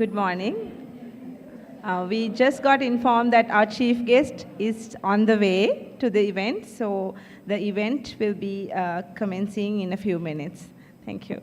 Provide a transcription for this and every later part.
Good morning. We just got informed that our chief guest is on the way to the event, so the event will be commencing in a few minutes. Thank you.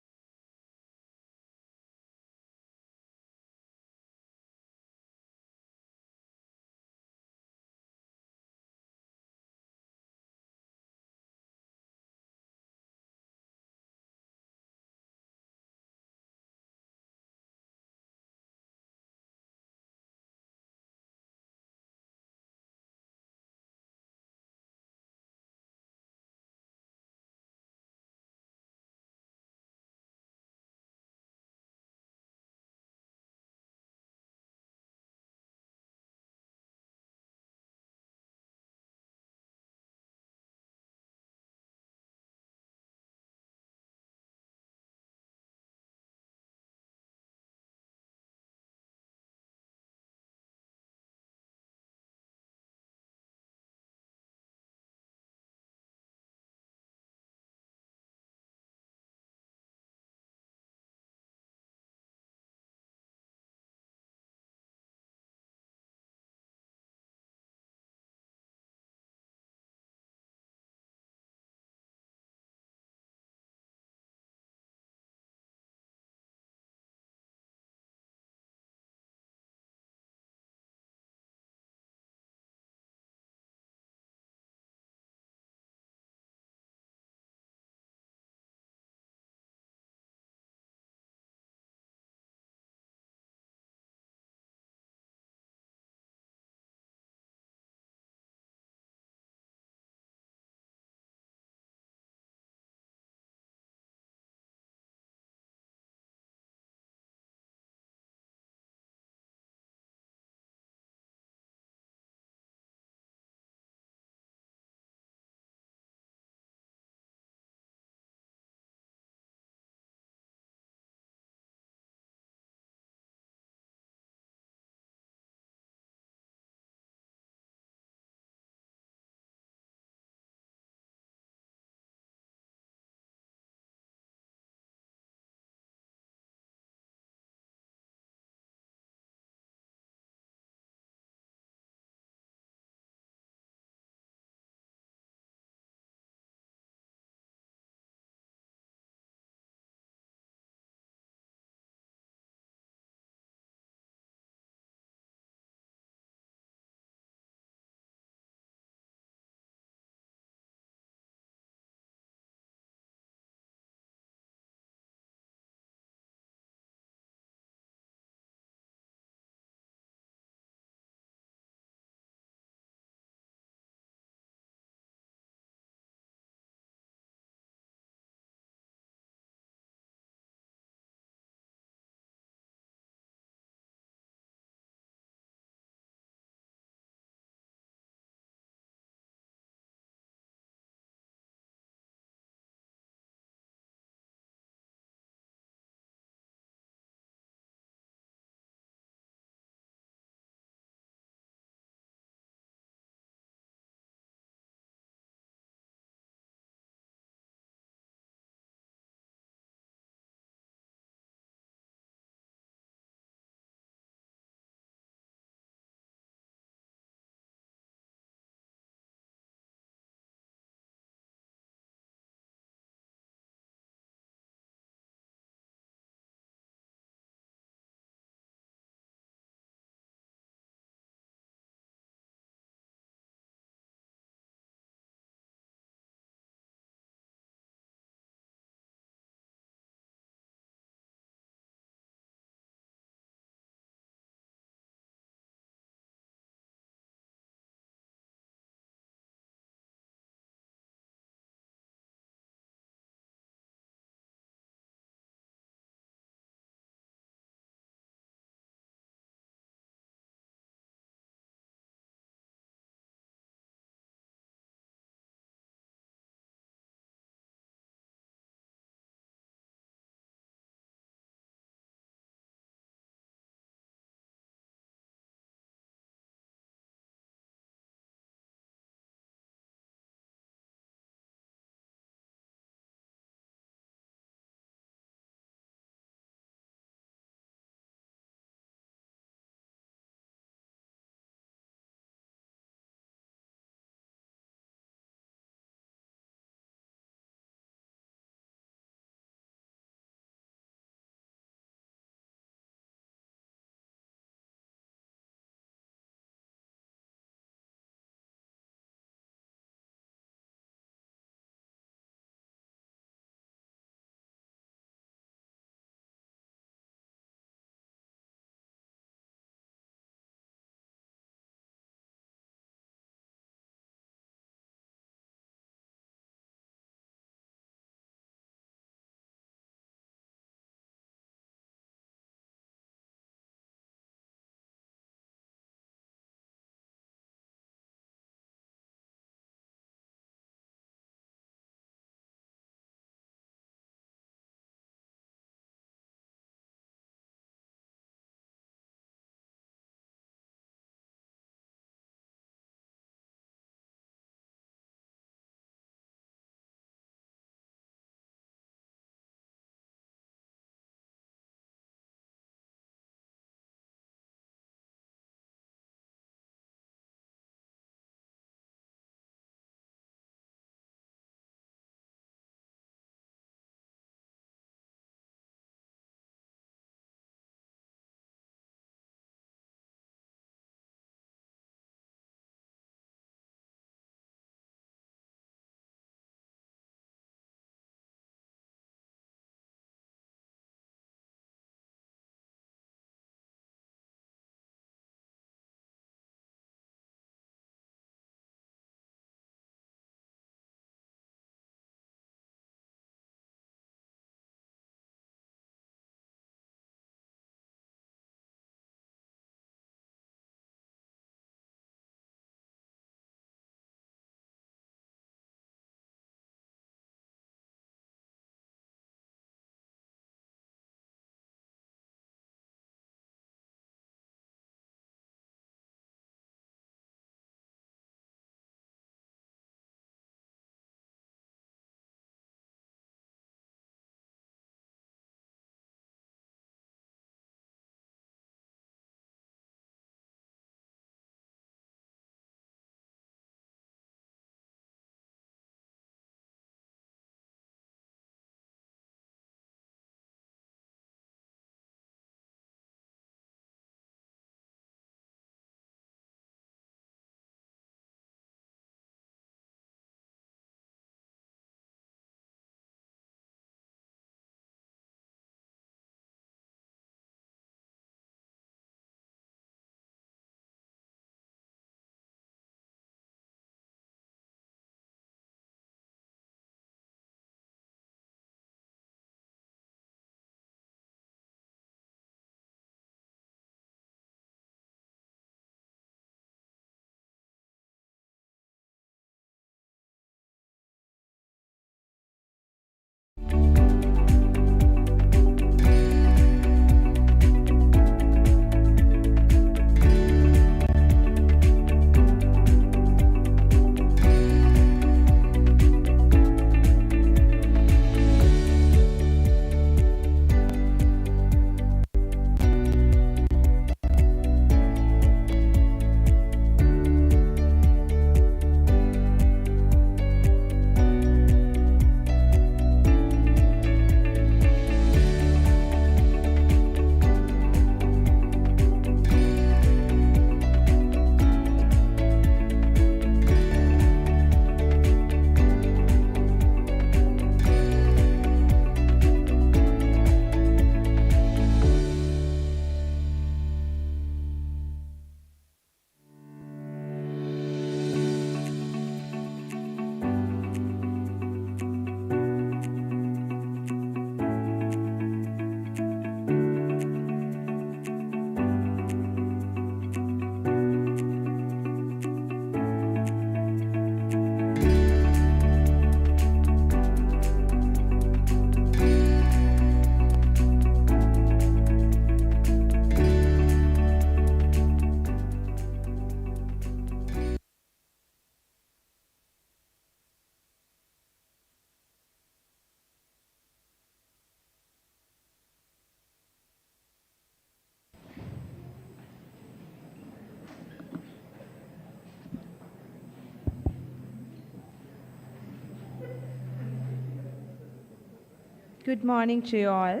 Good morning to you all.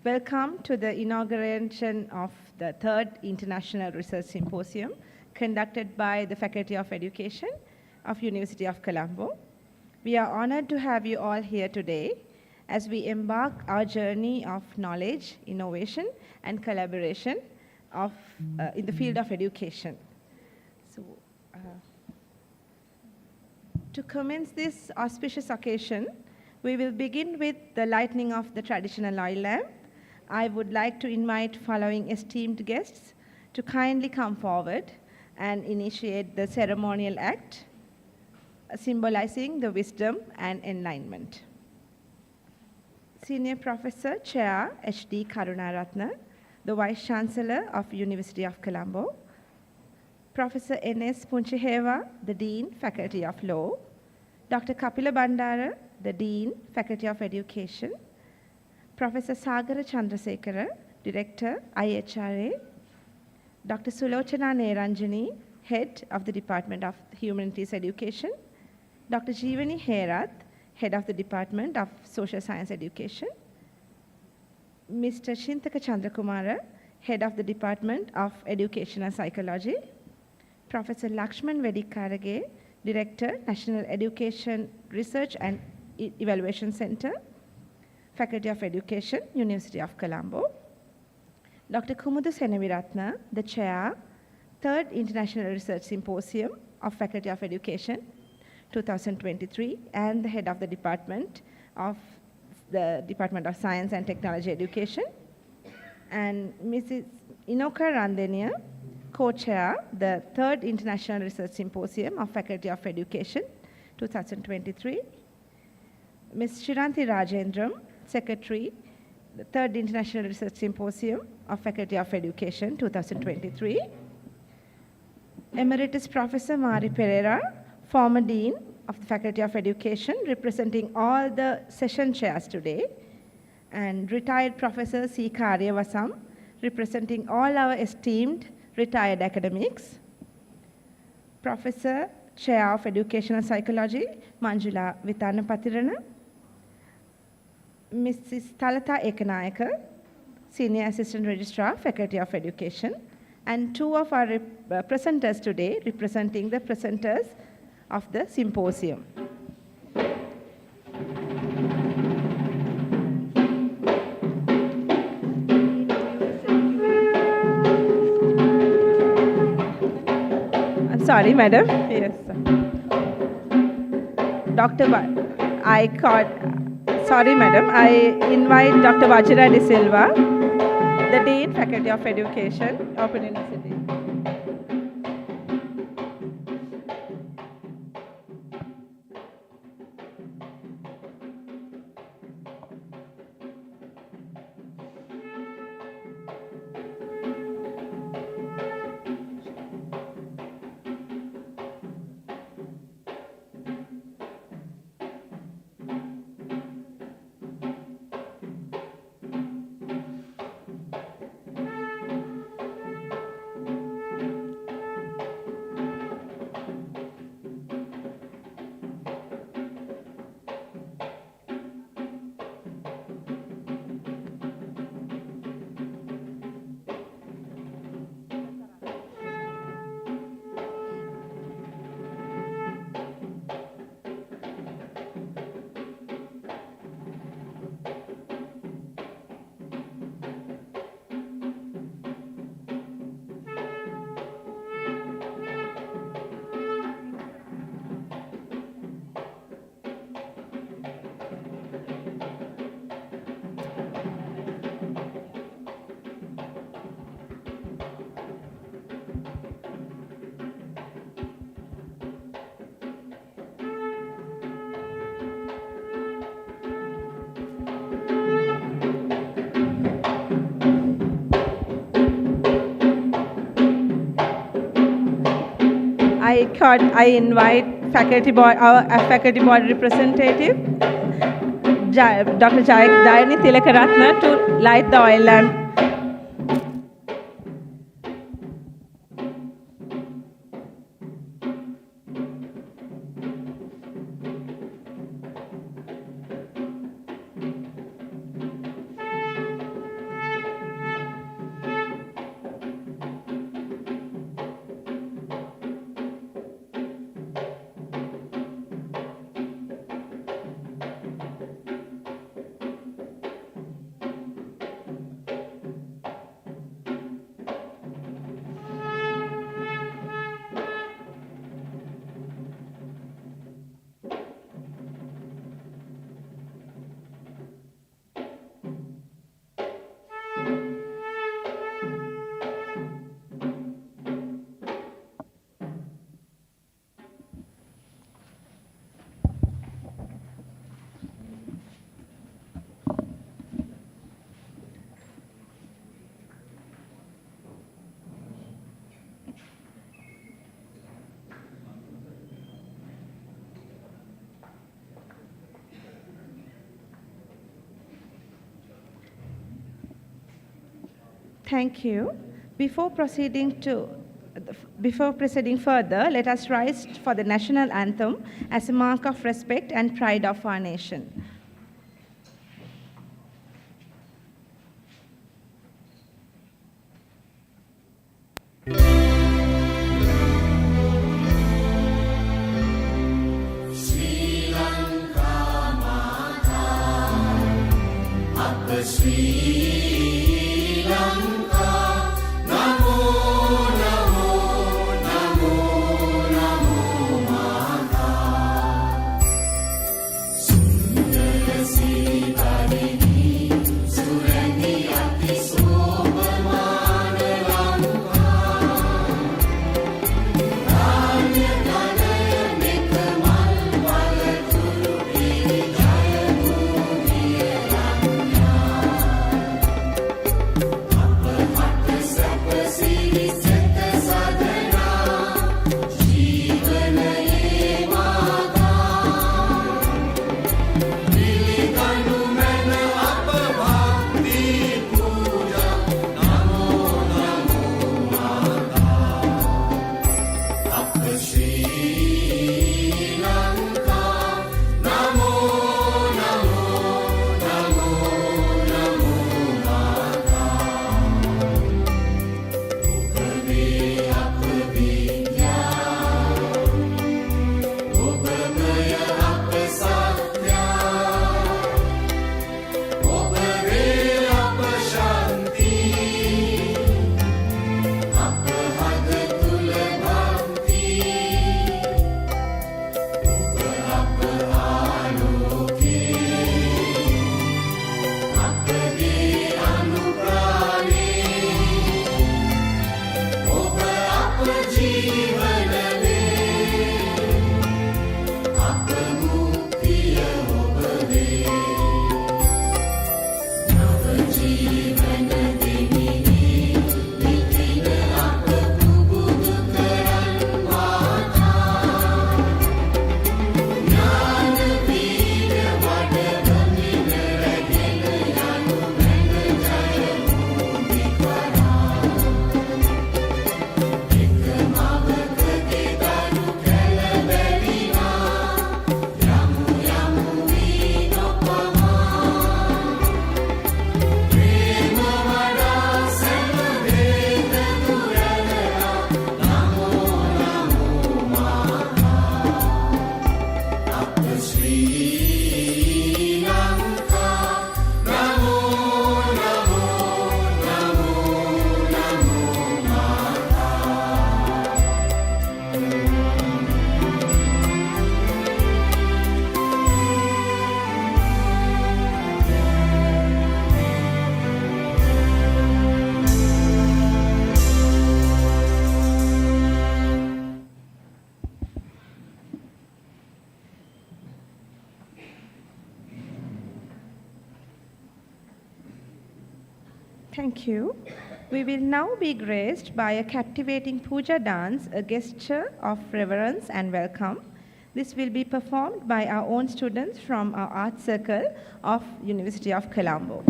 Welcome to the inauguration of the third International Research Symposium conducted by the Faculty of Education of University of Colombo. We are honored to have you all here today as we embark our journey of knowledge, innovation, and collaboration in the field of education. To commence this auspicious occasion, we will begin with the lighting of the traditional oil lamp. I would like to invite following esteemed guests to kindly come forward and initiate the ceremonial act, symbolizing the wisdom and enlightenment. Senior Professor Chair H.D. Karunaratne, the Vice Chancellor of University of Colombo. Professor N.S. Punchiheva, the Dean, Faculty of Law. Dr. Kapila Bandara, the Dean, Faculty of Education. Professor Sagara Chandrasekara, Director, IHRA. Dr. Sulochana Neranjani, Head of the Department of Humanities Education. Dr. Jeevani Herath, Head of the Department of Social Science Education. Mr. Shintaka Chandrakumara, Head of the Department of Educational Psychology. Professor Lakshman Vedikarage, Director, National Education Research and Evaluation Center, Faculty of Education, University of Colombo. Dr. Kumudu Senaviratna, the Chair, Third International Research Symposium of Faculty of Education, 2023, and the Head of the Department of Science and Technology Education. And Mrs. Inoka Randenia, Co-Chair, the Third International Research Symposium of Faculty of Education, 2023. Ms. Shiranti Rajendram, Secretary, the Third International Research Symposium of Faculty of Education, 2023. Emeritus Professor Mari Pereira, former Dean of the Faculty of Education, representing all the session chairs today. And retired Professor C. Karyavasam, representing all our esteemed retired academics. Professor, Chair of Educational Psychology, Manjula Vitanapatirana. Mrs. Thalata Ekanayaka, Senior Assistant Registrar, Faculty of Education. And two of our presenters today, representing the presenters of the symposium. Sorry, madam. Yes. Sorry, madam. I invite Dr. Vajra De Silva, the Dean, Faculty of Education, Open University. I invite our faculty board representative, Dr. Jayani Tilakaratna, to light the oil lamp. Thank you. Before proceeding further, let us rise for the national anthem as a mark of respect and pride of our nation. Thank you. We will now be graced by a captivating puja dance, a gesture of reverence and welcome. This will be performed by our own students from our art circle of University of Colombo.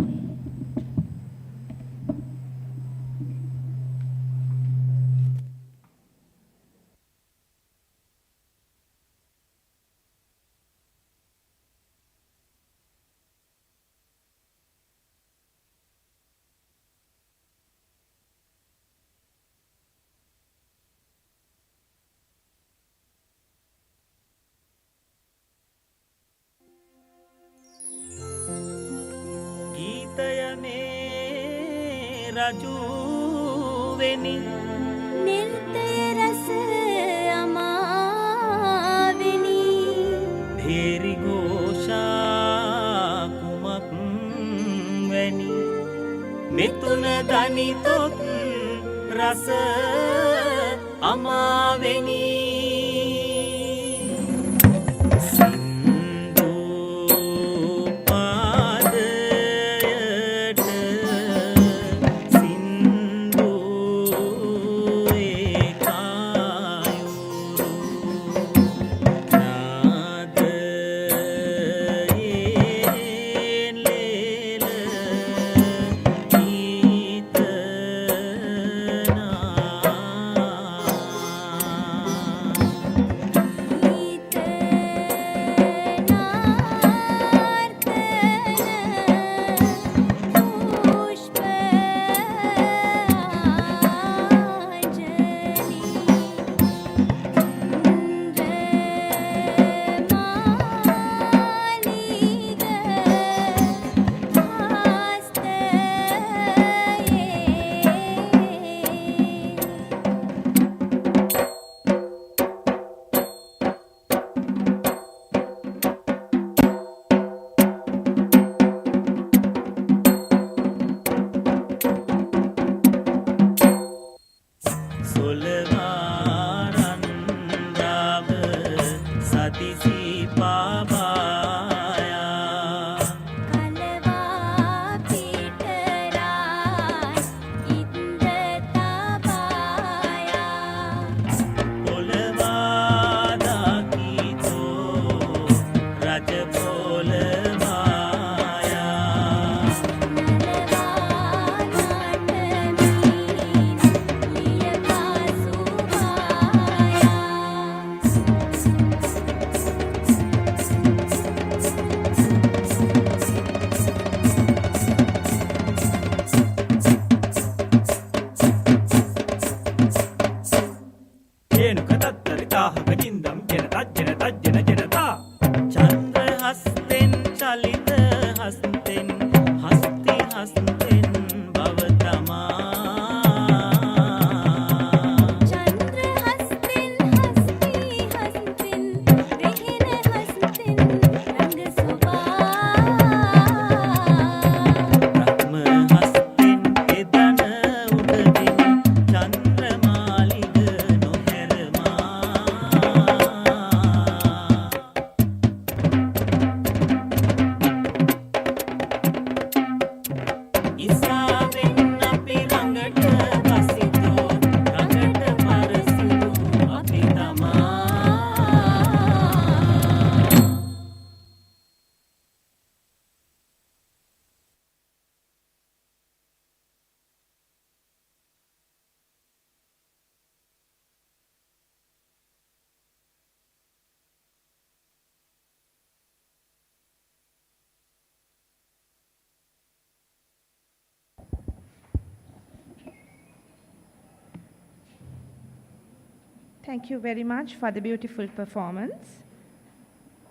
රජුවෙනි නිර්තය රස අමාවෙනි ධේරි ഘോഷා කුමක් වැනි මෙතුන දනිතොත් රස අමාවෙනි Thank you very much for the beautiful performance.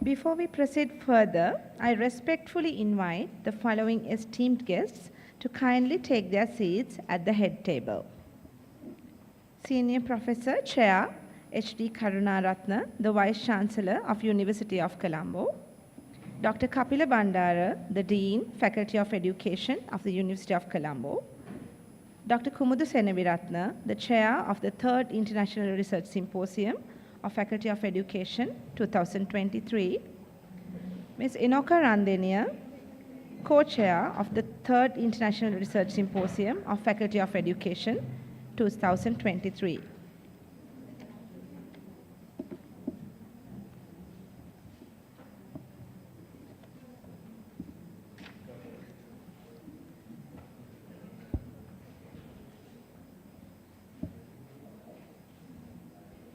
Before we proceed further, I respectfully invite the following esteemed guests to kindly take their seats at the head table. Senior Professor Chair H.D. Karunaratne, the Vice Chancellor of University of Colombo. Dr. Kapila Bandara, the Dean, Faculty of Education of the University of Colombo. Dr. Kumudu Senaviratne, the Chair of the 3rd International Research Symposium of Faculty of Education 2023. Ms. Inoka Randenia, Co-Chair of the 3rd International Research Symposium of Faculty of Education 2023.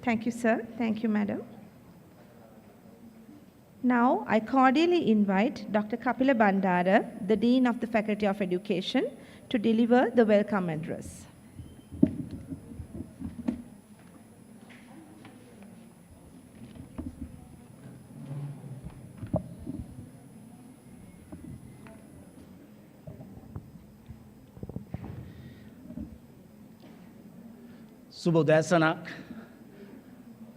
Thank you, sir. Thank you, madam. Now, I cordially invite Dr. Kapila Bandara, the Dean of the Faculty of Education, to deliver the welcome address. Subodhasanak,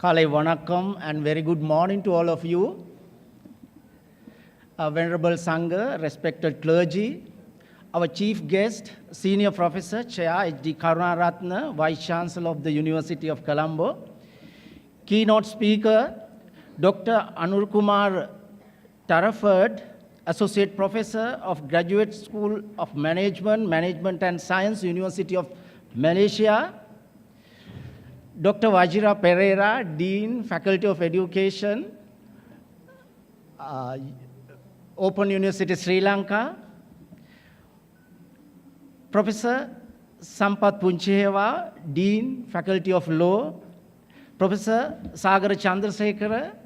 Kale Vanakkam, and very good morning to all of you. Venerable Sangha, respected clergy, our chief guest, Senior Professor Chair H.D. Karunaratne, Vice Chancellor of the University of Colombo, keynote speaker, Dr. Anurkumar Taraford, Associate Professor of Graduate School of Management, Management and Science, University of Malaysia, Dr. Wajira Pereira, Dean, Faculty of Education, Open University Sri Lanka, Professor Sampath Puncheheva, Dean, Faculty of Law, Professor Sagara Chandrasekhara,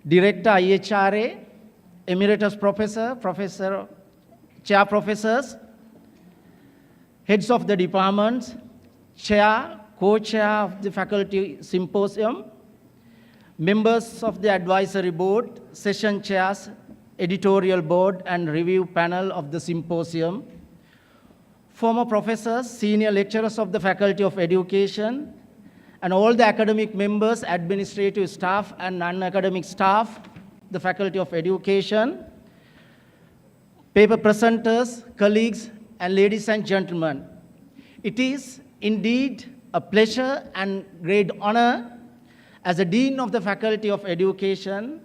Director IHRA, Emeritus Professor, Chair Professors, Heads of the Departments, Chair, Co-Chair of the Faculty Symposium, members of the Advisory Board, Session Chairs, Editorial Board and Review Panel of the Symposium, former professors, senior lecturers of the Faculty of Education, and all the academic members, administrative staff and non-academic staff, the Faculty of Education, paper presenters, colleagues, and ladies and gentlemen. It is indeed a pleasure and great honor as a Dean of the Faculty of Education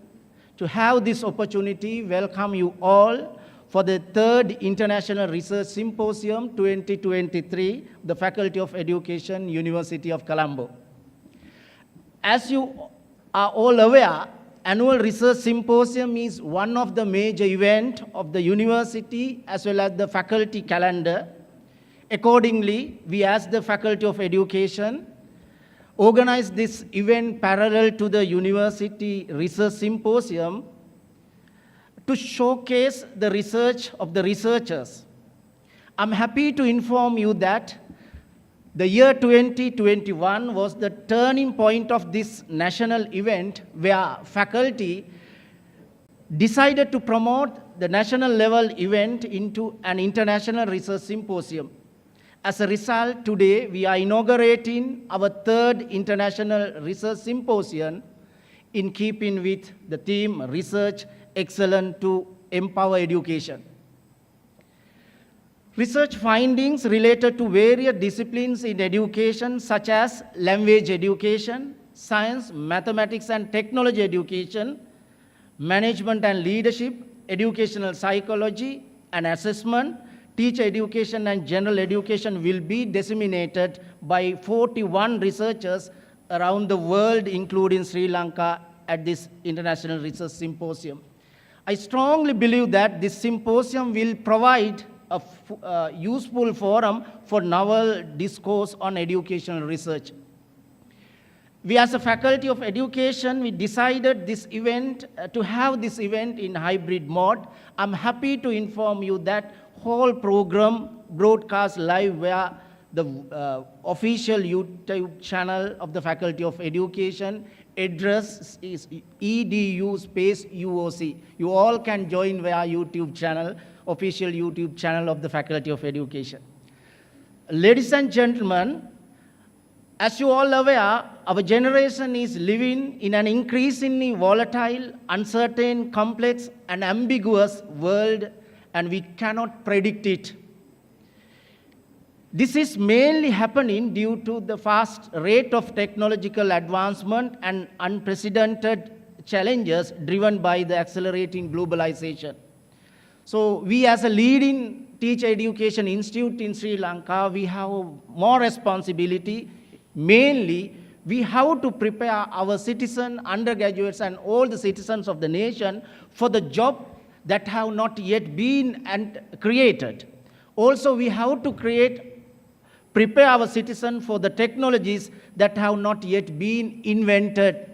to have this opportunity welcome you all for the 3rd International Research Symposium 2023, the Faculty of Education, University of Colombo. As you are all aware, annual research symposium is one of the major events of the university as well as the faculty calendar. Accordingly, we asked the Faculty of Education organize this event parallel to the university research symposium to showcase the research of the researchers. I'm happy to inform you that the year 2021 was the turning point of this national event where faculty decided to promote the national level event into an international research symposium. As a result, today we are inaugurating our third international research symposium in keeping with the theme Research Excellence to Empower Education. Research findings related to various disciplines in education such as language education, science, mathematics and technology education, management and leadership, educational psychology and assessment, teacher education and general education will be disseminated by 41 researchers around the world, including Sri Lanka, at this International Research Symposium. I strongly believe that this symposium will provide a useful forum for novel discourse on educational research. We as a Faculty of Education, we decided this event, to have this event in hybrid mode. I'm happy to inform you that whole program broadcast live via the official YouTube channel of the Faculty of Education. Address is EDU space UOC. You all can join via YouTube channel, official YouTube channel of the Faculty of Education. Ladies and gentlemen, as you all aware, our generation is living in an increasingly volatile, uncertain, complex, and ambiguous world, and we cannot predict it. This is mainly happening due to the fast rate of technological advancement and unprecedented challenges driven by the accelerating globalization. So we as a leading teacher education institute in Sri Lanka, we have more responsibility. Mainly, we have to prepare our citizens, undergraduates, and all the citizens of the nation for the job that have not yet been created. Also, we have to prepare our citizens for the technologies that have not yet been invented.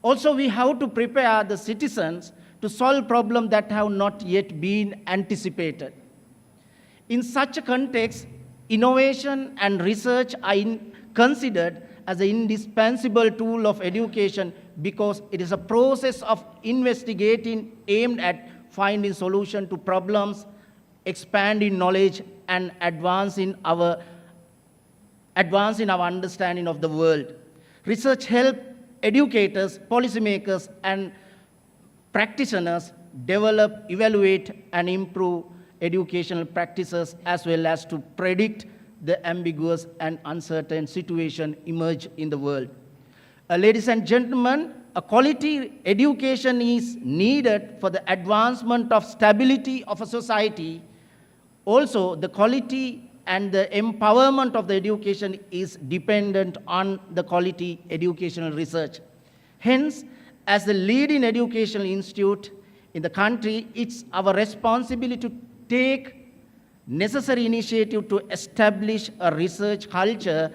Also, we have to prepare the citizens to solve problems that have not yet been anticipated. In such a context, innovation and research are considered as an indispensable tool of education because it is a process of investigating aimed at finding solutions to problems, expanding knowledge, and advancing our understanding of the world. Research helps educators, policymakers, and practitioners develop, evaluate, and improve educational practices as well as to predict the ambiguous and uncertain situation emerge in the world. Ladies and gentlemen, a quality education is needed for the advancement of stability of a society. Also, the quality and the empowerment of the education is dependent on the quality educational research. Hence, as the leading educational institute in the country, it's our responsibility to take necessary initiative to establish a research culture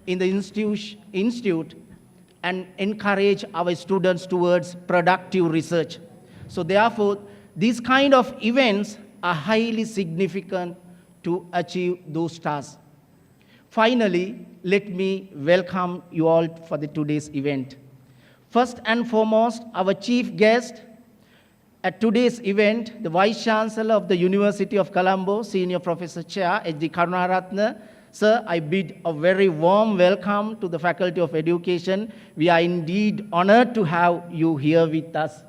in the institute and encourage our students towards productive research. So therefore, these kind of events are highly significant to achieve those tasks. Finally, let me welcome you all for today's event. First and foremost, our chief guest at today's event, the Vice Chancellor of the University of Colombo, Senior Professor Chair, H.D. Karunaratne. Sir, I bid a very warm welcome to the Faculty of Education. We are indeed honored to have you here with us.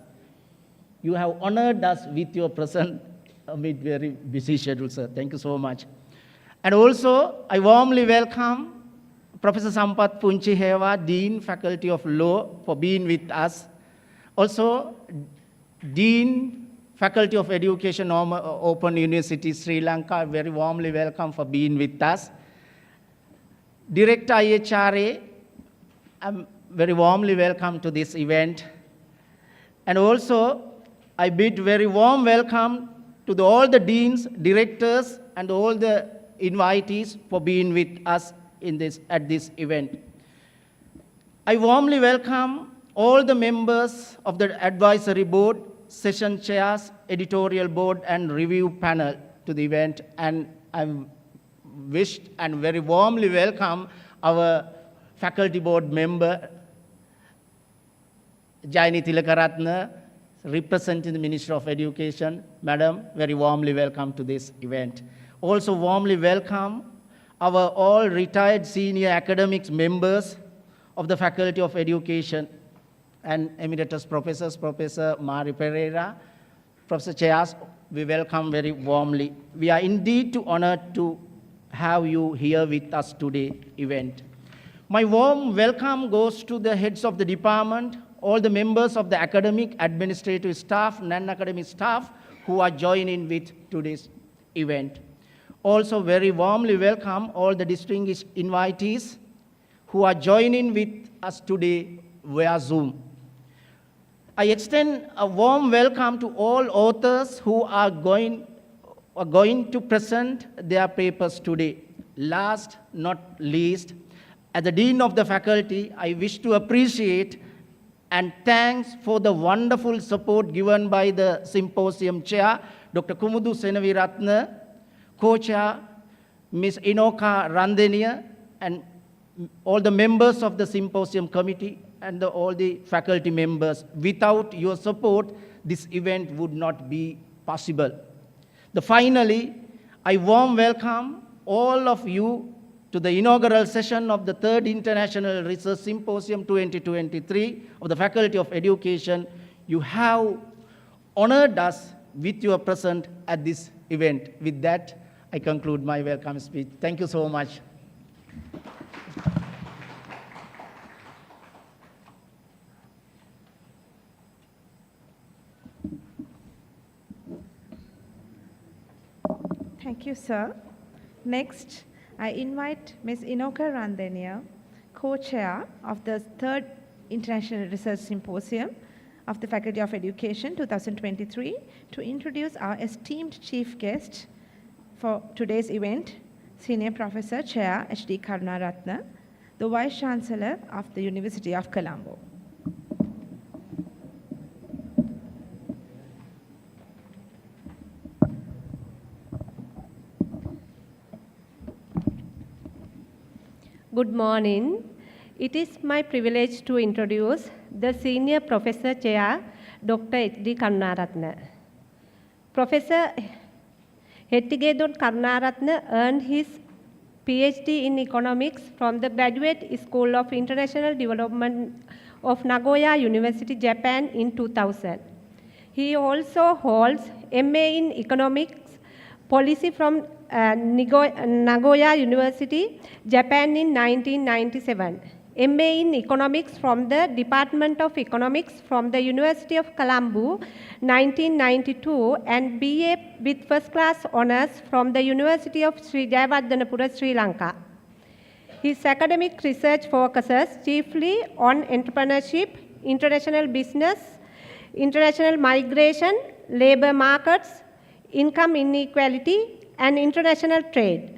You have honored us with your presence amid very busy schedule, sir. Thank you so much. And also, I warmly welcome Professor Sampath Punchehewa, Dean, Faculty of Law, for being with us. Also, Dean, Faculty of Education, Open University, Sri Lanka, very warmly welcome for being with us. Director IHRA, I'm very warmly welcome to this event. And also, I bid very warm welcome to all the deans, directors, and all the invitees for being with us at this event. I warmly welcome all the members of the advisory board, session chairs, editorial board, and review panel to the event, and I wished and very warmly welcome our faculty board member, Jayani Tilakaratne, representing the Ministry of Education. Madam, very warmly welcome to this event. Also warmly welcome our all retired senior academics members of the Faculty of Education and Emeritus Professors, Professor Mari Pereira, Professor Chairs, we welcome very warmly. We are indeed honored to have you here with us today event. My warm welcome goes to the heads of the department, all the members of the academic, administrative staff, non-academic staff who are joining with today's event. Also very warmly welcome all the distinguished invitees who are joining with us today via Zoom. I extend a warm welcome to all authors who are going to present their papers today. Last not least, as the Dean of the Faculty, I wish to appreciate and thanks for the wonderful support given by the symposium chair, Dr. Kumudu Senaviratne, co-chair, Ms. Inoka Randenia, and all the members of the symposium committee and all the faculty members. Without your support, this event would not be possible. Finally, I warm welcome all of you to the inaugural session of the 3rd International Research Symposium 2023 of the Faculty of Education. You have honored us with your presence at this event. With that, I conclude my welcome speech. Thank you so much. Thank you, sir. Next, I invite Ms. Inoka Randenia, co-chair of the 3rd International Research Symposium of the Faculty of Education 2023, to introduce our esteemed chief guest for today's event, Senior Professor Chair H.D. Karunaratne, the Vice Chancellor of the University of Colombo. Good morning. It is my privilege to introduce the Senior Professor Chair, Dr. H.D. Karunaratne. Professor H.D. Karunaratne earned his PhD in economics from the Graduate School of International Development of Nagoya University, Japan in 2000. He also holds MA in economics policy from Nagoya University, Japan in 1997. MA in Economics from the Department of Economics from the University of Colombo, 1992, and BA with first class honors from the University of Sri Jayawardhanapura, Sri Lanka. His academic research focuses chiefly on entrepreneurship, international business, international migration, labor markets, income inequality, and international trade.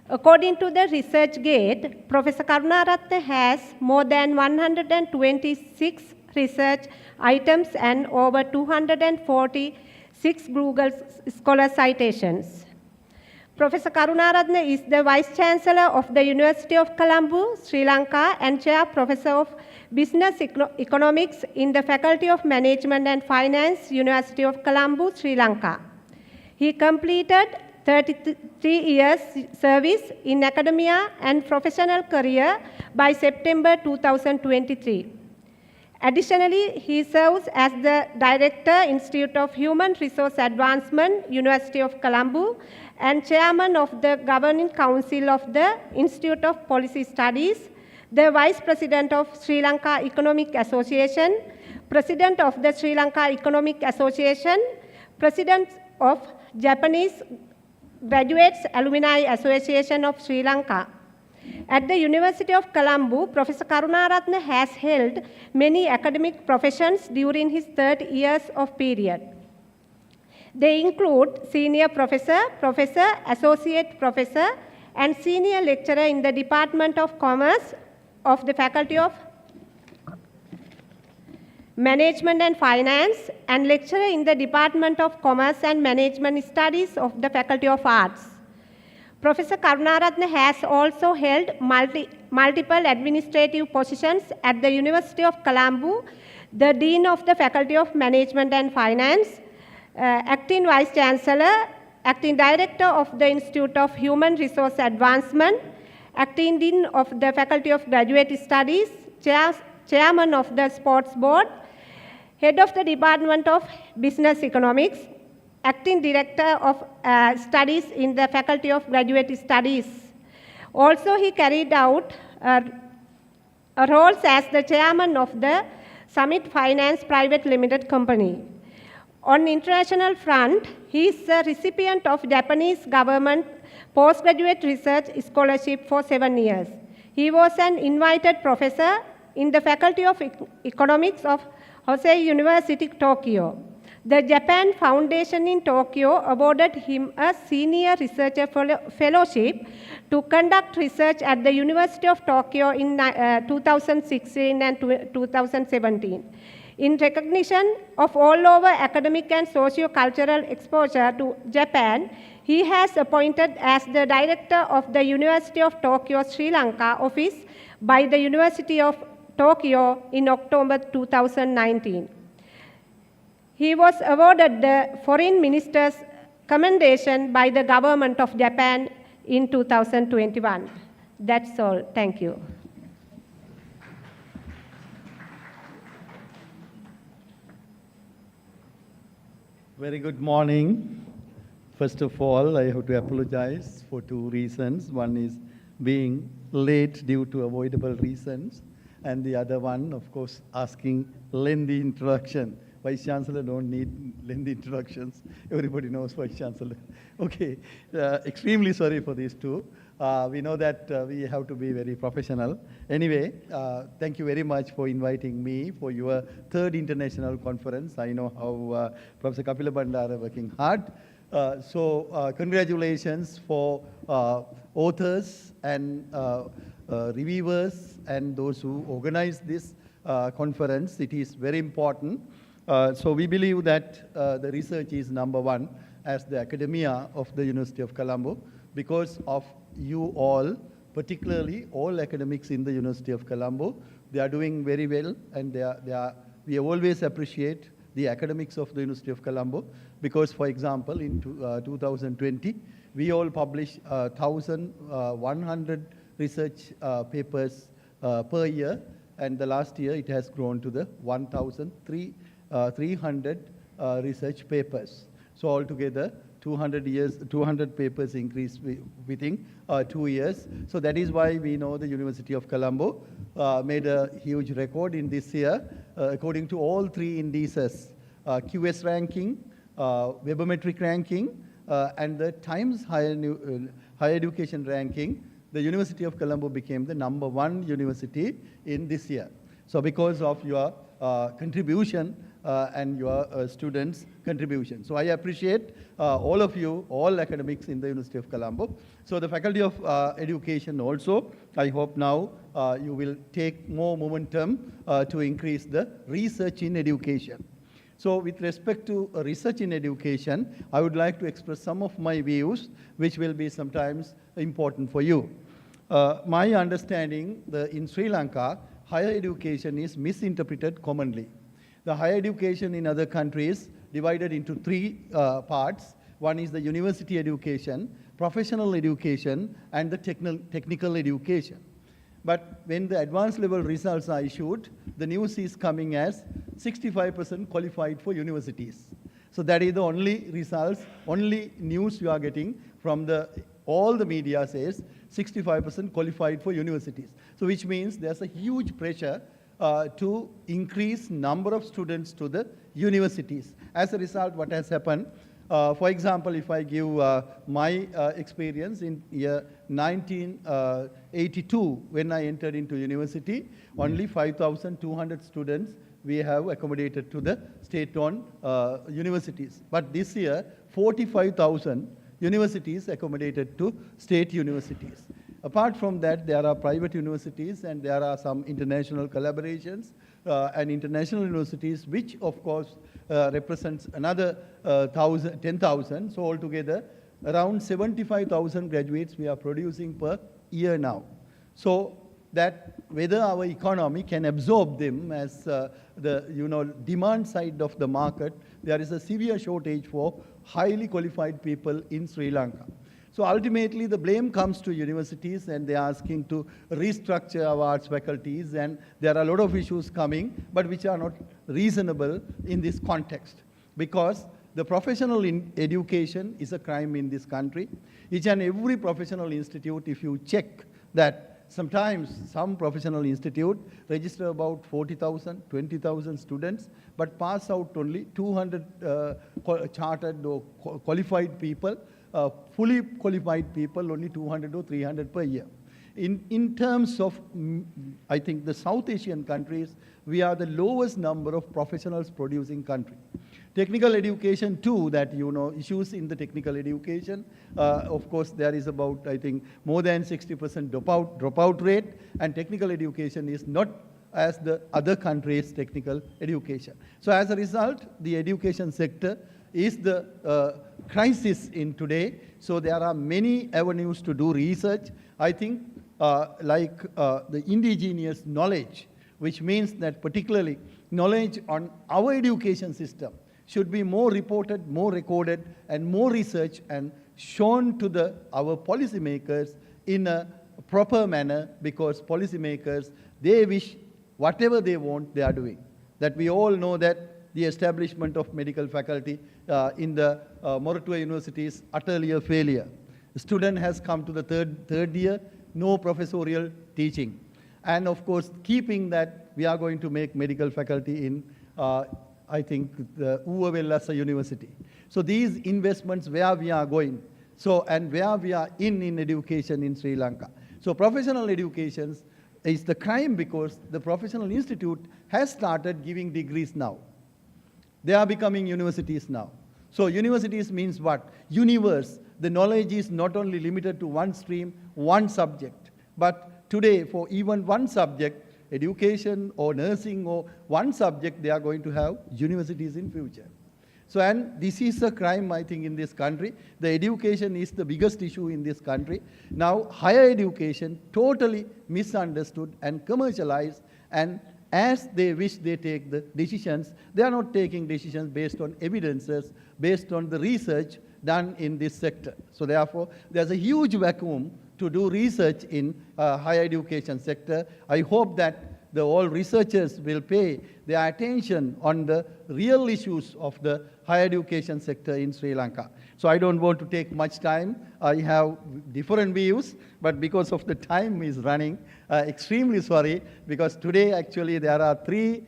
According to the ResearchGate, Professor Karunaratne has more than 126 research items and over 246 Google Scholar citations. Professor Karunaratne is the Vice Chancellor of the University of Colombo, Sri Lanka, and Chair Professor of Business Economics in the Faculty of Management and Finance, University of Colombo, Sri Lanka. He completed 33 years service in academia and professional career by September 2023. Additionally, he serves as the Director, Institute of Human Resource Advancement, University of Colombo, and Chairman of the Governing Council of the Institute of Policy Studies, the Vice President of Sri Lanka Economic Association, President of the Sri Lanka Economic Association, President of Japanese Graduates Alumni Association of Sri Lanka. At the University of Colombo, Professor Karunaratne has held many academic professions during his 30 years of period. They include senior professor, professor, associate professor, and senior lecturer in the Department of Commerce of the Faculty of Management and Finance, and lecturer in the Department of Commerce and Management Studies of the Faculty of Arts. Professor Karunaratne has also held multiple administrative positions at the University of Colombo, the Dean of the Faculty of Management and Finance, Acting Vice Chancellor, Acting Director of the Institute of Human Resource Advancement, Acting Dean of the Faculty of Graduate Studies, Chairman of the Sports Board, Head of the Department of Business Economics, Acting Director of Studies in the Faculty of Graduate Studies. Also, he carried out roles as the Chairman of the Summit Finance Private Limited Company. On international front, he is a recipient of Japanese government postgraduate research scholarship for 7 years. He was an invited professor in the Faculty of Economics of Hosei University, Tokyo. The Japan Foundation in Tokyo awarded him a senior researcher fellowship to conduct research at the University of Tokyo in 2016 and 2017. In recognition of all over academic and socio-cultural exposure to Japan, he has appointed as the director of the University of Tokyo Sri Lanka office by the University of Tokyo in October 2019. He was awarded the Foreign Minister's Commendation by the Government of Japan in 2021. That's all. Thank you. Very good morning. First of all, I have to apologize for 2 reasons. One is being late due to avoidable reasons, and the other one, of course, asking lengthy introduction. Vice Chancellor don't need lengthy introductions. Everybody knows Vice Chancellor. Okay, extremely sorry for these 2. We know that we have to be very professional. Anyway, thank you very much for inviting me for your 3rd international conference. I know how Professor Kapila Bandara working hard. So congratulations for authors and reviewers and those who organized this conference. It is very important. So we believe that the research is number 1 as the academia of the University of Colombo because of you all, particularly all academics in the University of Colombo. They are doing very well, and we always appreciate the academics of the University of Colombo because, for example, in 2020, we all publish 1,100 research papers per year, and the last year it has grown to the 1,300 research papers. So altogether, 200 papers increased within 2 years. So that is why we know the University of Colombo made a huge record in this year, according to all 3 indices, QS ranking, Webometric ranking, and the Times Higher Education ranking. The University of Colombo became the number 1 university in this year. So because of your contribution and your students' contribution. So I appreciate all of you, all academics in the University of Colombo. So the Faculty of Education also, I hope now you will take more momentum to increase the research in education. So with respect to research in education, I would like to express some of my views, which will be sometimes important for you. My understanding, in Sri Lanka, higher education is misinterpreted commonly. The higher education in other countries divided into 3 parts. One is the university education, professional education, and the technical education. But when the advanced level results are issued, the news is coming as 65% qualified for universities. So that is the only results, only news you are getting from all the media says 65% qualified for universities. So which means there's a huge pressure to increase number of students to the universities. As a result, what has happened, For example, if I give my experience in year 1982, when I entered into university, only 5,200 students we have accommodated to the state-owned universities. But this year, 45,000 universities accommodated to state universities. Apart from that, there are private universities and there are some international collaborations and international universities, which of course represents another 10,000. So altogether, around 75,000 graduates we are producing per year now. So that whether our economy can absorb them as the demand side of the market, there is a severe shortage for highly qualified people in Sri Lanka. So ultimately, the blame comes to universities, and they are asking to restructure our arts faculties, and there are a lot of issues coming, but which are not reasonable in this context, because the professional education is a crime in this country. Each and every professional institute, if you check that, sometimes some professional institute register about 40,000, 20,000 students, but pass out only 200 chartered or qualified people. Fully qualified people, only 200 or 300 per year. In terms of, I think, the South Asian countries, we are the lowest number of professionals producing country. Technical education too, that issues in the technical education. Of course, there is about, I think, more than 60% dropout rate, and technical education is not as the other countries' technical education. So as a result, the education sector is the crisis in today. So there are many avenues to do research. I think the indigenous knowledge, which means that particularly knowledge on our education system should be more reported, more recorded, and more researched and shown to our policymakers in a proper manner, because policymakers, they wish whatever they want, they are doing. That we all know that the establishment of medical faculty in the Moratuwa University is utterly a failure. The student has come to the third year, no professorial teaching. And of course, keeping that, we are going to make medical faculty in, I think, the Uvavellasa University. So these investments, where we are going, and where we are in education in Sri Lanka. So professional education is the crime, because the professional institute has started giving degrees now. They are becoming universities now. So universities means what? Universe. The knowledge is not only limited to one stream, one subject, but today for even one subject, education or nursing or one subject, they are going to have universities in future. So, and this is a crime, I think, in this country. The education is the biggest issue in this country. Now, higher education totally misunderstood and commercialized, and as they wish they take the decisions, they are not taking decisions based on evidences, based on the research done in this sector. So therefore, there's a huge vacuum to do research in higher education sector. I hope that all researchers will pay their attention on the real issues of the higher education sector in Sri Lanka. So I don't want to take much time. I have different views, but because of the time is running, extremely sorry, because today actually there are 3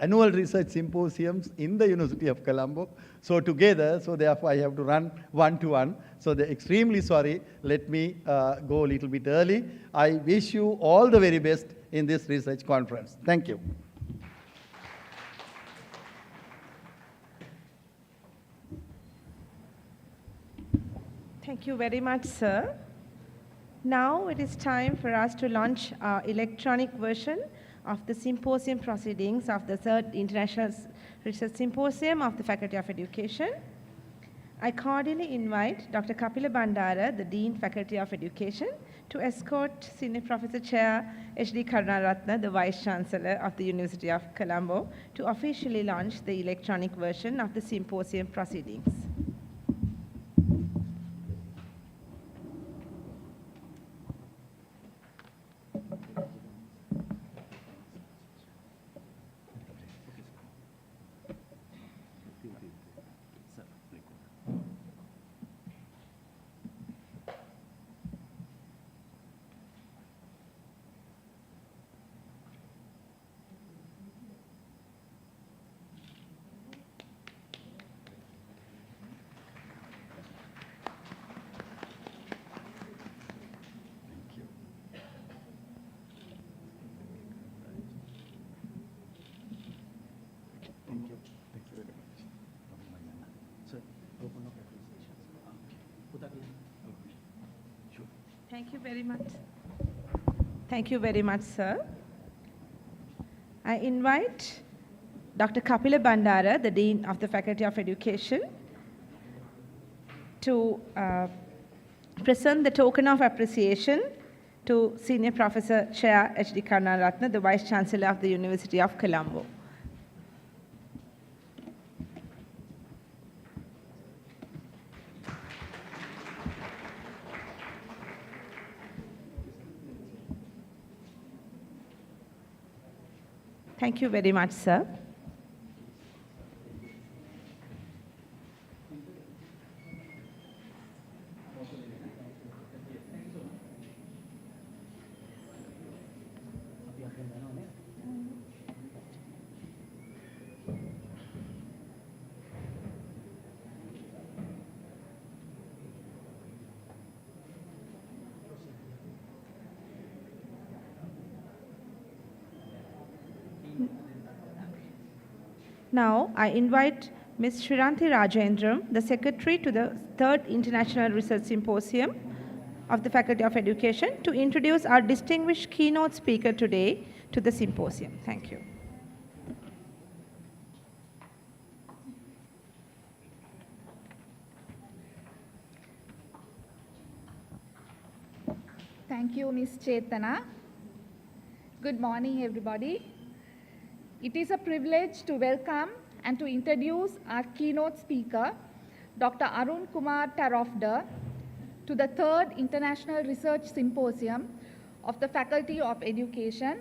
annual research symposiums in the University of Colombo. So together, so therefore I have to run one to one. So they're extremely sorry. Let me go a little bit early. I wish you all the very best in this research conference. Thank you. Thank you very much, sir. Now it is time for us to launch our electronic version of the symposium proceedings of the 3rd International Research Symposium of the Faculty of Education. I cordially invite Dr. Kapila Bandara, the Dean, Faculty of Education, to escort Senior Professor Chair H.D. Karunaratne, the Vice Chancellor of the University of Colombo, to officially launch the electronic version of the symposium proceedings. Thank you very much. Thank you very much, sir. I invite Dr. Kapila Bandara, the Dean of the Faculty of Education, to present the token of appreciation to Senior Professor Chair H.D. Karnaratne, the Vice Chancellor of the University of Colombo. Thank you very much, sir. Now, I invite Ms. Shriranti Rajendram, the Secretary to the 3rd International Research Symposium of the Faculty of Education, to introduce our distinguished keynote speaker today to the symposium. Thank you. Thank you, Ms. Chetana. Good morning, everybody. It is a privilege to welcome and to introduce our keynote speaker, Dr. Arun Kumar Tarofdar, to the 3rd International Research Symposium of the Faculty of Education,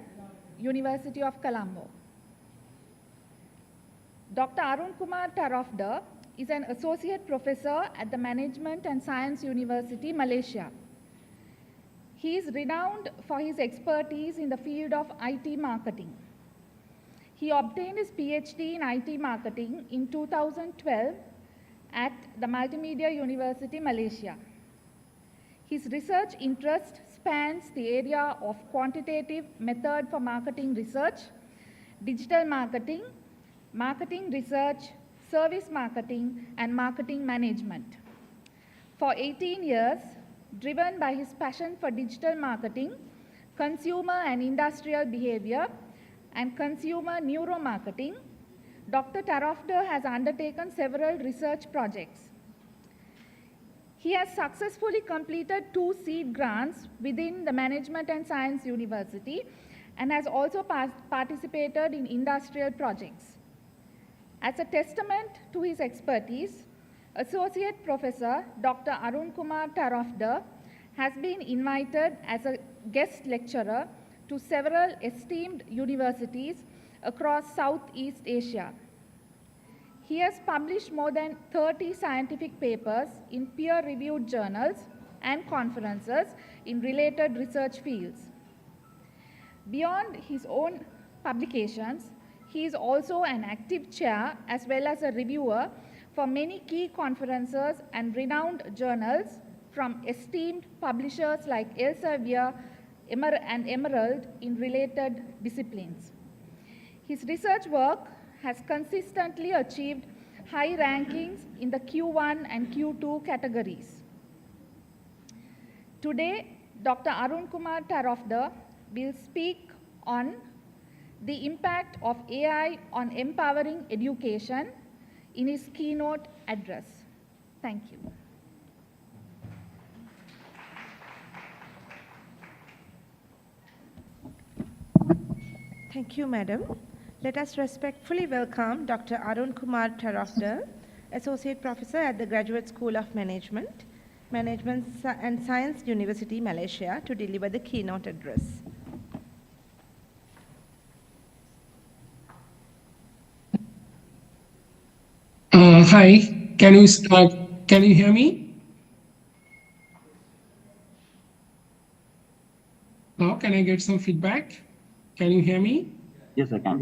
University of Colombo. Dr. Arun Kumar Tarofdar is an associate professor at the Management and Science University, Malaysia. He is renowned for his expertise in the field of IT marketing. He obtained his PhD in IT marketing in 2012 at the Multimedia University, Malaysia. His research interest spans the area of quantitative method for marketing research, digital marketing, marketing research, service marketing, and marketing management. For 18 years, driven by his passion for digital marketing, consumer and industrial behavior, and consumer neuromarketing, Dr. Tarofdar has undertaken several research projects. He has successfully completed 2 seed grants within the Management and Science University and has also participated in industrial projects. As a testament to his expertise, Associate Professor Dr. Arun Kumar Tarofdar has been invited as a guest lecturer to several esteemed universities across Southeast Asia. He has published more than 30 scientific papers in peer-reviewed journals and conferences in related research fields. Beyond his own publications, he is also an active chair as well as a reviewer for many key conferences and renowned journals from esteemed publishers like Elsevier and Emerald in related disciplines. His research work has consistently achieved high rankings in the Q1 and Q2 categories. Today, Dr. Arun Kumar Tarofdar will speak on the impact of AI on empowering education in his keynote address. Thank you. Thank you, Madam. Let us respectfully welcome Dr. Arun Kumar Tarofdar, Associate Professor at the Graduate School of Management, and Science University, Malaysia, to deliver the keynote address. Hi, can you hear me? Now, can I get some feedback? Can you hear me? Yes, I can.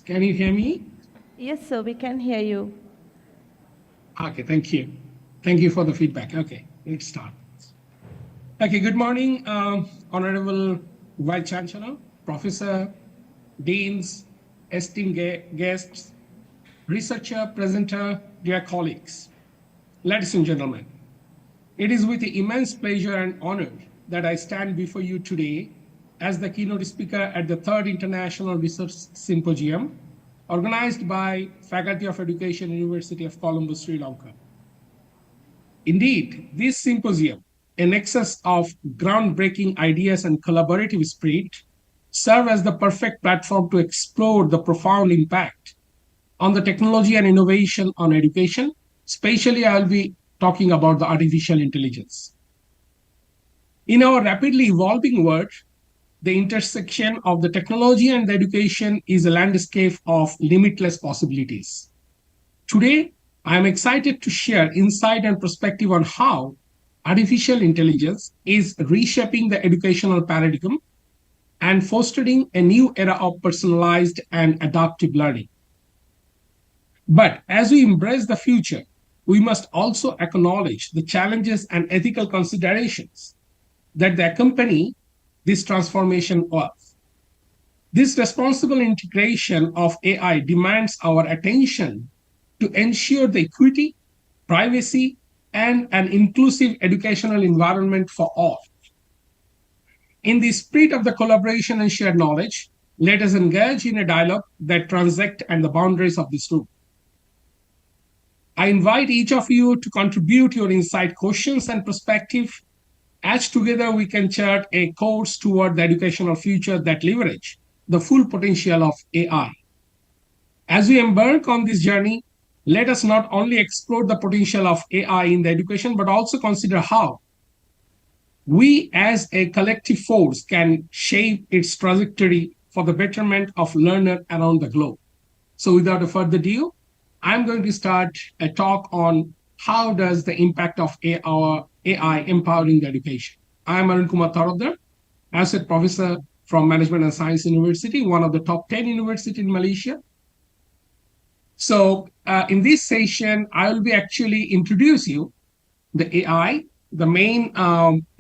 Can you hear me? Yes, sir, we can hear you. Okay, thank you. Thank you for the feedback. Okay, let's start. Okay, good morning, Honorable Vice Chancellor, Professor, Deans, esteemed guests, researcher, presenter, dear colleagues. Ladies and gentlemen, it is with immense pleasure and honor that I stand before you today as the keynote speaker at the 3rd International Research Symposium, organized by Faculty of Education, University of Colombo, Sri Lanka. Indeed, this symposium, a nexus of groundbreaking ideas and collaborative spirit, serve as the perfect platform to explore the profound impact on the technology and innovation on education. Especially, I'll be talking about the artificial intelligence. In our rapidly evolving world, the intersection of the technology and the education is a landscape of limitless possibilities. Today, I am excited to share insight and perspective on how artificial intelligence is reshaping the educational paradigm and fostering a new era of personalized and adaptive learning. But as we embrace the future, we must also acknowledge the challenges and ethical considerations that accompany this transformation of. This responsible integration of AI demands our attention to ensure the equity, privacy, and an inclusive educational environment for all. In the spirit of the collaboration and shared knowledge, let us engage in a dialogue that transects and the boundaries of this room. I invite each of you to contribute your insight, questions, and perspective, as together we can chart a course toward the educational future that leverage the full potential of AI. As we embark on this journey, let us not only explore the potential of AI in the education, but also consider how we as a collective force can shape its trajectory for the betterment of learners around the globe. So without further ado, I'm going to start a talk on how does the impact of AI empowering the education. I'm Arun Kumar Tarodar, Associate Professor from Management and Science University, one of the top 10 universities in Malaysia. So in this session, I will be actually introduce you the AI. The main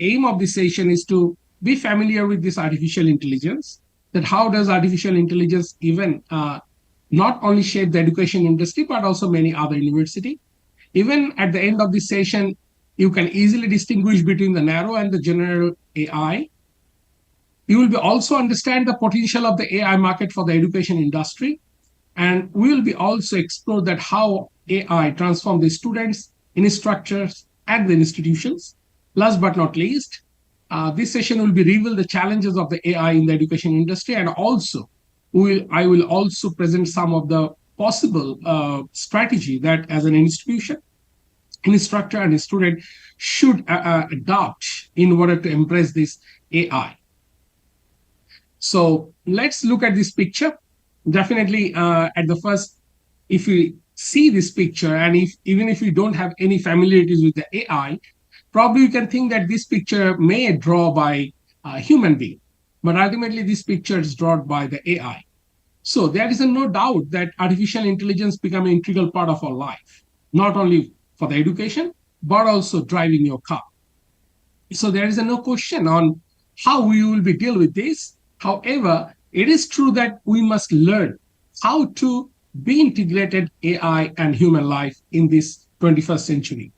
aim of this session is to be familiar with this artificial intelligence, that how does artificial intelligence even not only shape the education industry, but also many other universities. Even at the end of this session, you can easily distinguish between the narrow and the general AI. You will be also understand the potential of the AI market for the education industry. And we will be also explore that how AI transform the students, instructors, and the institutions. Last but not least, this session will be reveal the challenges of the AI in the education industry, and also I will also present some of the possible strategy that as an institution, instructor, and a student should adopt in order to embrace this AI. So let's look at this picture. Definitely at the first, if we see this picture, and even if you don't have any familiarities with the AI, probably you can think that this picture may draw by a human being, but ultimately this picture is drawn by the AI. So there is no doubt that artificial intelligence become an integral part of our life, not only for the education, but also driving your car. So there is no question on how we will be deal with this. However, it is true that we must learn how to be integrated AI and human life in this 21st century.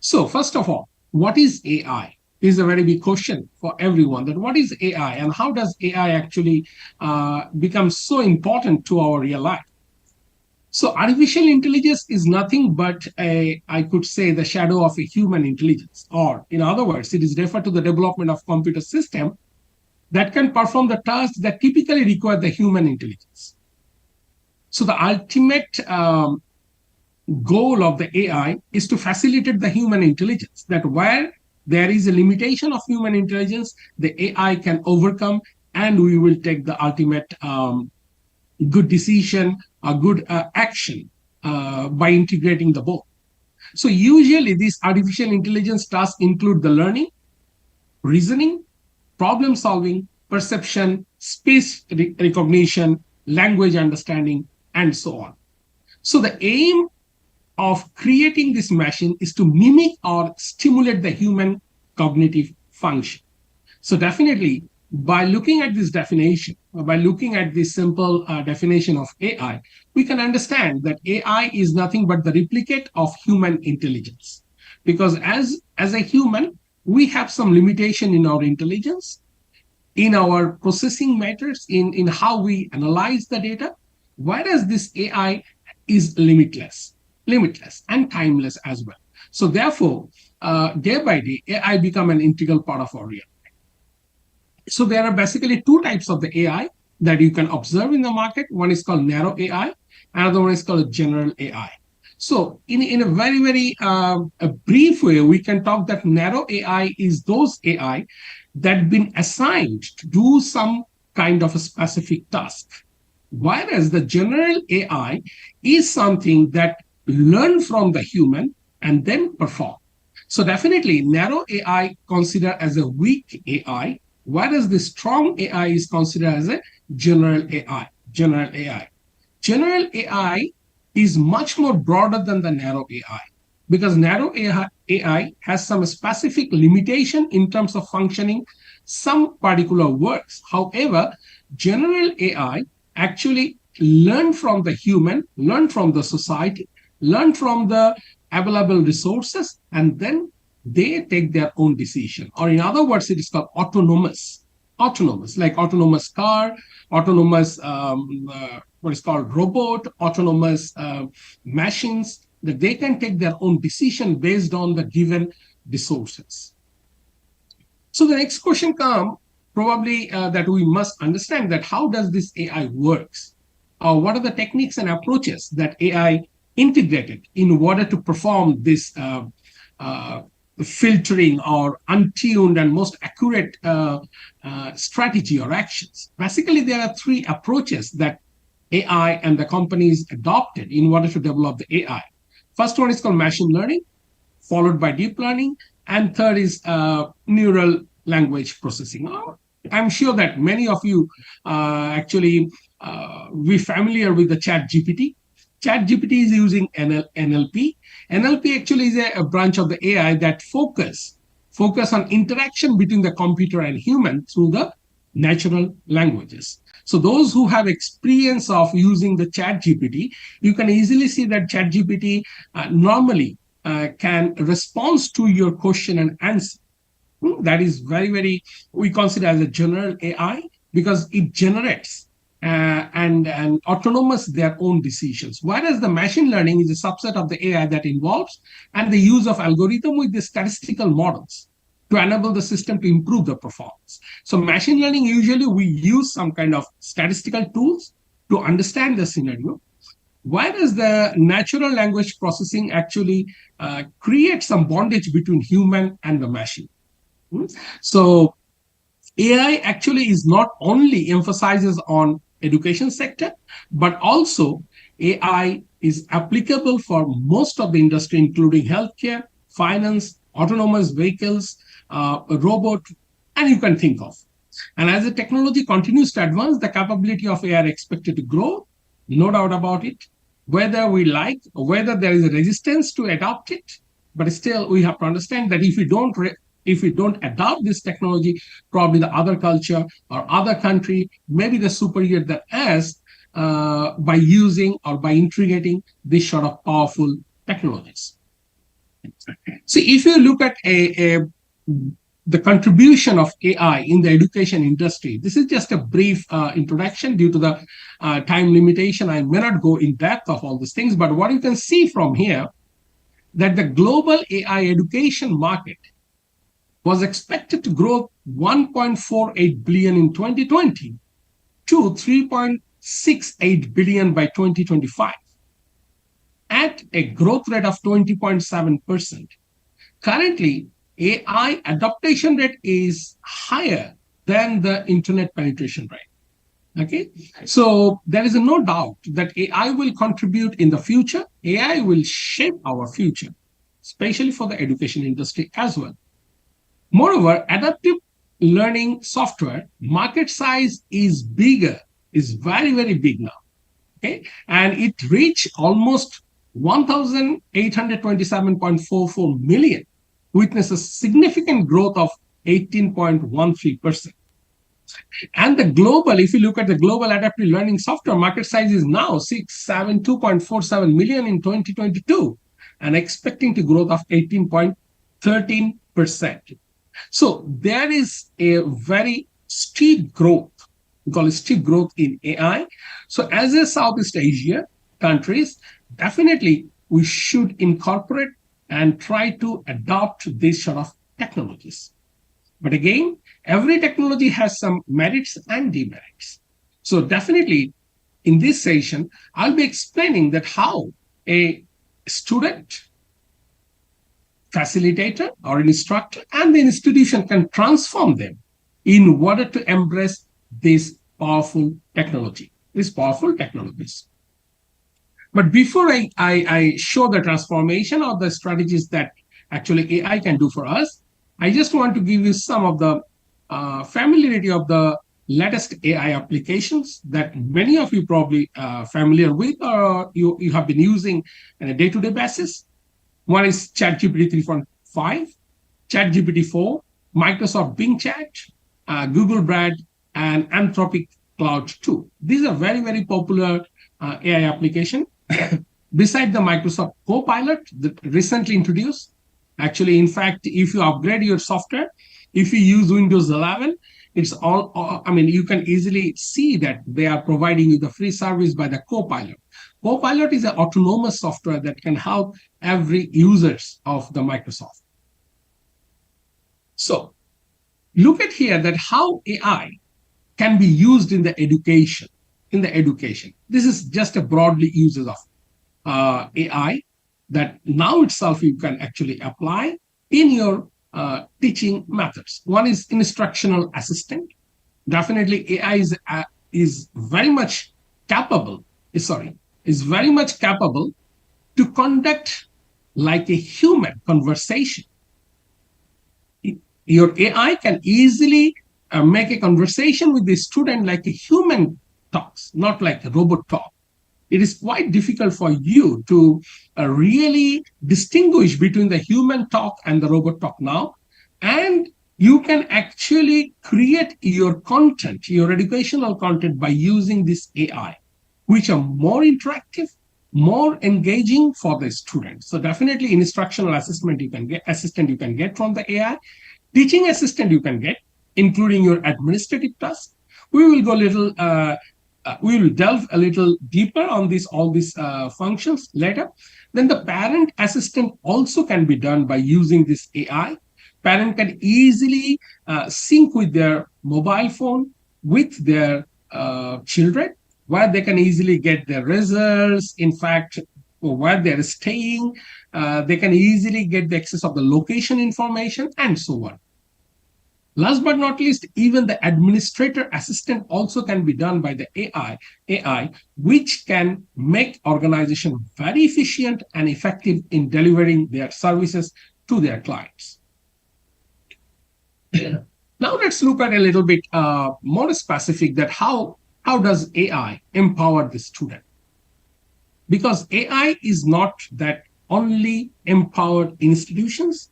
So first of all, what is AI? This is a very big question for everyone, that what is AI and how does AI actually become so important to our real life? So artificial intelligence is nothing but I could say the shadow of a human intelligence, or in other words, it is referred to the development of computer system that can perform the tasks that typically require the human intelligence. So the ultimate goal of the AI is to facilitate the human intelligence, that where there is a limitation of human intelligence, the AI can overcome, and we will take the ultimate good decision, a good action by integrating the both. So usually these artificial intelligence tasks include the learning, reasoning, problem solving, perception, speech recognition, language understanding, and so on. So the aim of creating this machine is to mimic or stimulate the human cognitive function. So definitely by looking at this definition, by looking at this simple definition of AI, we can understand that AI is nothing but the replicate of human intelligence. Because as a human, we have some limitation in our intelligence, in our processing methods, in how we analyze the data, whereas this AI is limitless and timeless as well. So therefore, day by day, AI become an integral part of our reality. So there are basically two types of the AI that you can observe in the market. One is called narrow AI, another one is called general AI. So in a very, very a brief way, we can talk that narrow AI is those AI that been assigned to do some kind of a specific task. Whereas the general AI is something that learn from the human and then perform. So definitely narrow AI considered as a weak AI, whereas the strong AI is considered as a general AI. General AI is much more broader than the narrow AI, because narrow AI has some specific limitation in terms of functioning some particular works. However, general AI actually learn from the human, learn from the society, learn from the available resources, and then they take their own decision. Or in other words, it is called autonomous, like autonomous car, autonomous, what is called robot, autonomous machines, that they can take their own decision based on the given resources. So the next question comes, probably that we must understand that how does this AI works? What are the techniques and approaches that AI integrated in order to perform this filtering or untuned and most accurate strategy or actions? Basically, there are three approaches that AI and the companies adopted in order to develop the AI. First one is called machine learning, followed by deep learning, and third is neural language processing. I'm sure that many of you actually be familiar with the ChatGPT. ChatGPT is using NLP. NLP actually is a branch of the AI that focus on interaction between the computer and human through the natural languages. So those who have experience of using the ChatGPT, you can easily see that ChatGPT normally can respond to your question and answer. That is very, very, we consider as a general AI, because it generates and autonomous their own decisions. Whereas the machine learning is a subset of the AI that involves and the use of algorithm with the statistical models to enable the system to improve the performance. So machine learning, usually we use some kind of statistical tools to understand the scenario, whereas the natural language processing actually creates some bondage between human and the machine. So AI actually is not only emphasizes on education sector, but also AI is applicable for most of the industry, including healthcare, finance, autonomous vehicles, robot, and you can think of. And as the technology continues to advance, the capability of AI are expected to grow, no doubt about it, whether we like, or whether there is a resistance to adopt it. But still, we have to understand that if we don't adopt this technology, probably the other culture or other country may be the superior than us by using or by integrating this sort of powerful technologies. So if you look at the contribution of AI in the education industry, this is just a brief introduction due to the time limitation. I may not go in depth of all these things, but what you can see from here, that the global AI education market was expected to grow 1.48 billion in 2020 to 3.68 billion by 2025 at a growth rate of 20.7%. Currently, AI adoption rate is higher than the internet penetration rate. Okay, so there is no doubt that AI will contribute in the future. AI will shape our future, especially for the education industry as well. Moreover, adaptive learning software market size is bigger, is very, very big now. Okay, and it reached almost 1,827.44 million, witnesses significant growth of 18.13%. And the global, if you look at the global adaptive learning software market size is now 672.47 million in 2022 and expecting to growth of 18.13%. So there is a very steep growth, we call it steep growth in AI. So as a Southeast Asia countries, definitely we should incorporate and try to adopt these sort of technologies. But again, every technology has some merits and demerits. So definitely in this session, I'll be explaining that how a student, facilitator or an instructor and the institution can transform them in order to embrace this powerful technology, these powerful technologies. But before I show the transformation or the strategies that actually AI can do for us, I just want to give you some of the familiarity of the latest AI applications that many of you probably familiar with or you have been using on a day-to-day basis. One is ChatGPT 3.5, ChatGPT 4, Microsoft Bing Chat, Google Bard, and Anthropic Cloud 2. These are very, very popular AI application. Beside the Microsoft Copilot that recently introduced, actually, in fact, if you upgrade your software, if you use Windows 11, it's all, I mean, you can easily see that they are providing you the free service by the Copilot. Copilot is an autonomous software that can help every users of the Microsoft. So look at here that how AI can be used in the education. This is just a broadly uses of AI that now itself you can actually apply in your teaching methods. One is instructional assistant. Definitely AI is very much capable, is very much capable to conduct like a human conversation. Your AI can easily make a conversation with the student like a human talks, not like a robot talk. It is quite difficult for you to really distinguish between the human talk and the robot talk now. And you can actually create your content, your educational content by using this AI, which are more interactive, more engaging for the student. So definitely instructional assistant you can get from the AI. Teaching assistant you can get, including your administrative tasks. We will go we will delve a little deeper on all these functions later. Then the parent assistant also can be done by using this AI. Parent can easily sync with their mobile phone with their children, where they can easily get their results. In fact, where they're staying, they can easily get the access of the location information and so on. Last but not least, even the administrator assistant also can be done by the AI, which can make organization very efficient and effective in delivering their services to their clients. Now let's look at a little bit more specific that how does AI empower the student? Because AI is not that only empowered institutions,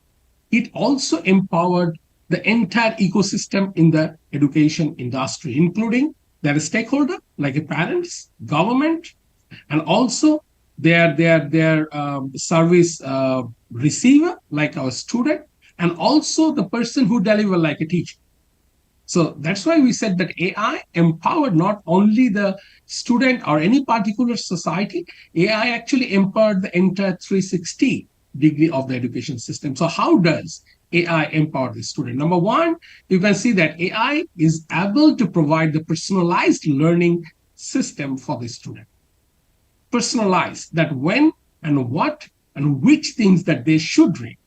it also empowered the entire ecosystem in the education industry, including their stakeholder, like parents, government, and also their service receiver, like our student, and also the person who deliver, like a teacher. So that's why we said that AI empowered not only the student or any particular society, AI actually empowered the entire 360 degree of the education system. So how does AI empower the student? Number one, you can see that AI is able to provide the personalized learning system for the student. Personalized, that when and what and which things that they should read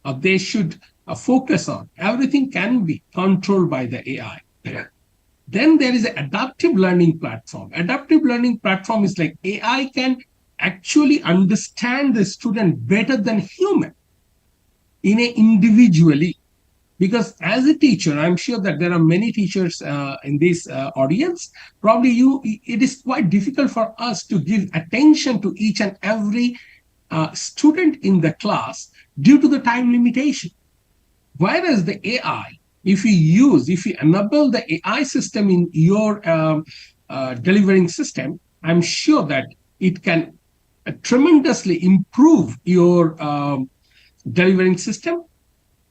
or they should focus on, everything can be controlled by the AI. Then there is an adaptive learning platform. Adaptive learning platform is like AI can actually understand the student better than human individually. Because as a teacher, I'm sure that there are many teachers in this audience. Probably it is quite difficult for us to give attention to each and every student in the class due to the time limitation. Whereas the AI if you enable the AI system in your delivering system, I'm sure that it can tremendously improve your delivering system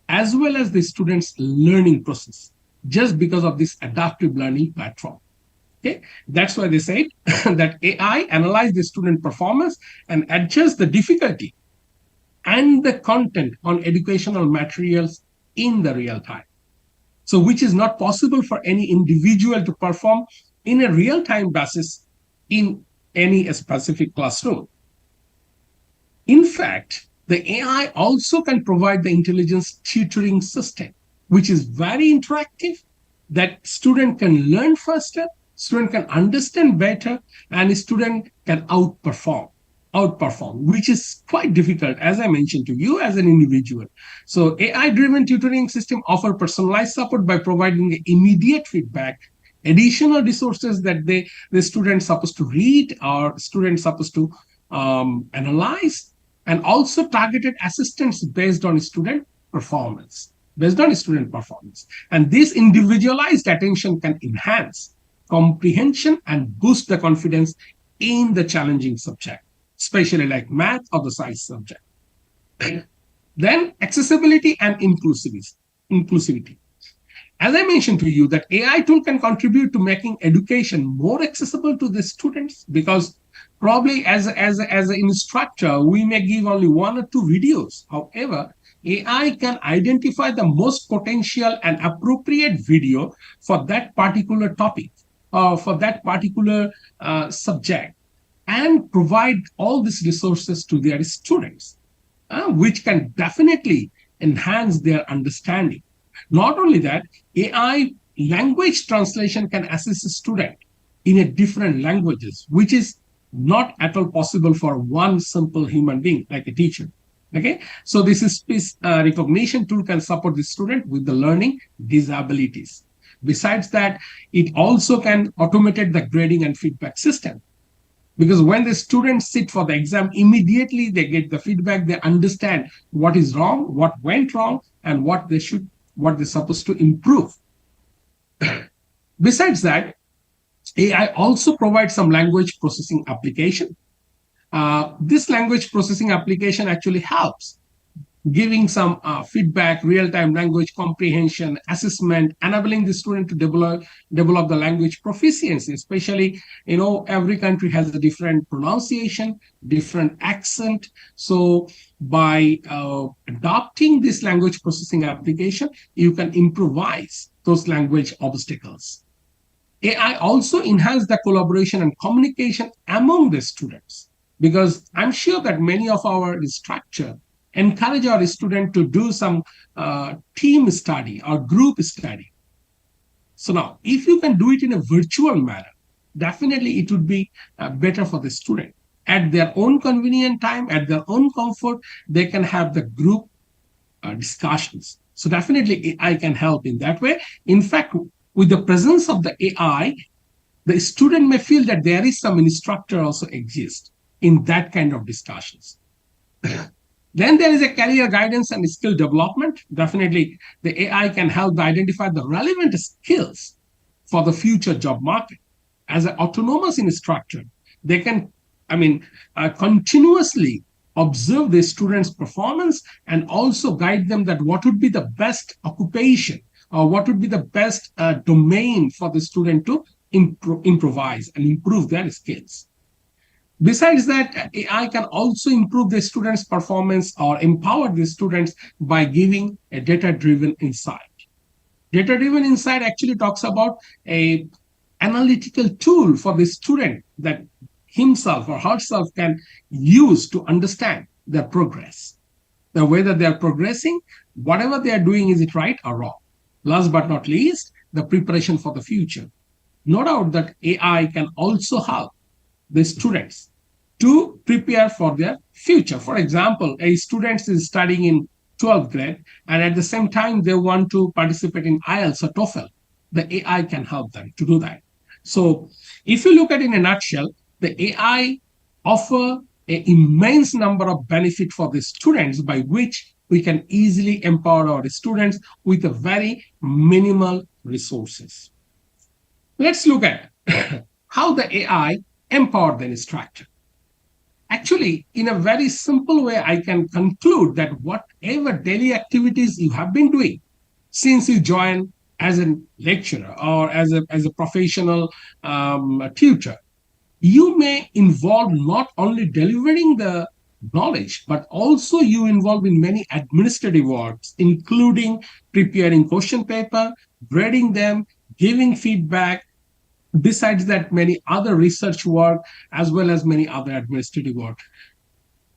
as well as the students' learning process, just because of this adaptive learning platform. Okay, that's why they said that AI analyze the student performance and adjust the difficulty and the content on educational materials in the real time. So, which is not possible for any individual to perform in a real time basis in any specific classroom. In fact, the AI also can provide the intelligence tutoring system, which is very interactive, that student can learn faster, student can understand better, and student can outperform, which is quite difficult, as I mentioned to you, as an individual. So AI-driven tutoring system offer personalized support by providing immediate feedback, additional resources that the students supposed to read or students supposed to analyze, and also targeted assistance based on student performance. And this individualized attention can enhance comprehension and boost the confidence in the challenging subject, especially like math or the science subject. Then accessibility and inclusivity. As I mentioned to you, that AI tool can contribute to making education more accessible to the students, because probably as an instructor, we may give only 1 or 2 videos. However, AI can identify the most potential and appropriate video for that particular topic or for that particular subject, and provide all these resources to their students, which can definitely enhance their understanding. Not only that, AI language translation can assist a student in a different languages, which is not at all possible for one simple human being like a teacher. Okay, so this speech recognition tool can support the student with the learning disabilities. Besides that, it also can automate the grading and feedback system, because when the students sit for the exam, immediately they get the feedback, they understand what is wrong, what went wrong, and what they're supposed to improve. Besides that, AI also provides some language processing application. This language processing application actually helps giving some feedback, real-time language comprehension, assessment, enabling the student to develop the language proficiency. Especially, every country has a different pronunciation, different accent. So by adopting this language processing application, you can improvise those language obstacles. AI also enhance the collaboration and communication among the students, because I'm sure that many of our instructors encourage our student to do some team study or group study. So now, if you can do it in a virtual manner, definitely it would be better for the student. At their own convenient time, at their own comfort, they can have the group discussions. So definitely AI can help in that way. In fact, with the presence of the AI, the student may feel that there is some instructor also exists in that kind of discussions. Then there is a career guidance and skill development. Definitely, the AI can help identify the relevant skills for the future job market. As an autonomous instructor, they can, continuously observe the students' performance and also guide them that what would be the best occupation or what would be the best domain for the student to improvise and improve their skills. Besides that, AI can also improve the students' performance or empower the students by giving a data-driven insight. Data-driven insight actually talks about an analytical tool for the student that himself or herself can use to understand their progress. Now, whether they are progressing, whatever they are doing, is it right or wrong? Last but not least, the preparation for the future. No doubt that AI can also help the students to prepare for their future. For example, a student is studying in 12th grade, and at the same time, they want to participate in IELTS or TOEFL. The AI can help them to do that. So if you look at it in a nutshell, the AI offer an immense number of benefit for the students by which we can easily empower our students with a very minimal resources. Let's look at how the AI empowered the instructor. Actually, in a very simple way, I can conclude that whatever daily activities you have been doing since you joined as a lecturer or as a professional tutor, you may involve not only delivering the knowledge, but also you involve in many administrative works, including preparing question paper, grading them, giving feedback. Besides that, many other research work as well as many other administrative work.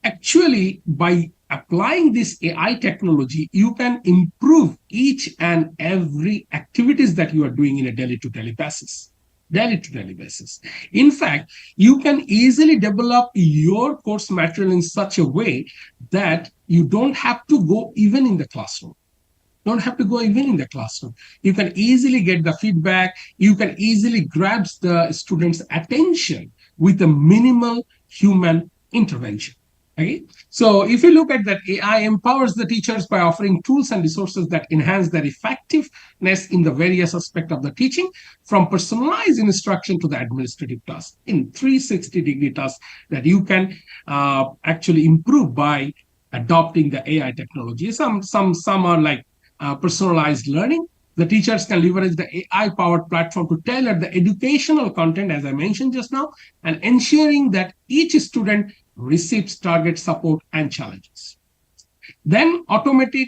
Actually, by applying this AI technology, you can improve each and every activities that you are doing in a daily-to-daily basis. In fact, you can easily develop your course material in such a way that you don't have to go even in the classroom. You can easily get the feedback. You can easily grab the students' attention with a minimal human intervention. Okay, so if you look at that, AI empowers the teachers by offering tools and resources that enhance their effectiveness in the various aspects of the teaching, from personalized instruction to the administrative tasks in 360-degree tasks that you can actually improve by adopting the AI technology. Some are like personalized learning. The teachers can leverage the AI-powered platform to tailor the educational content, as I mentioned just now, and ensuring that each student receives target support and challenges. Then automated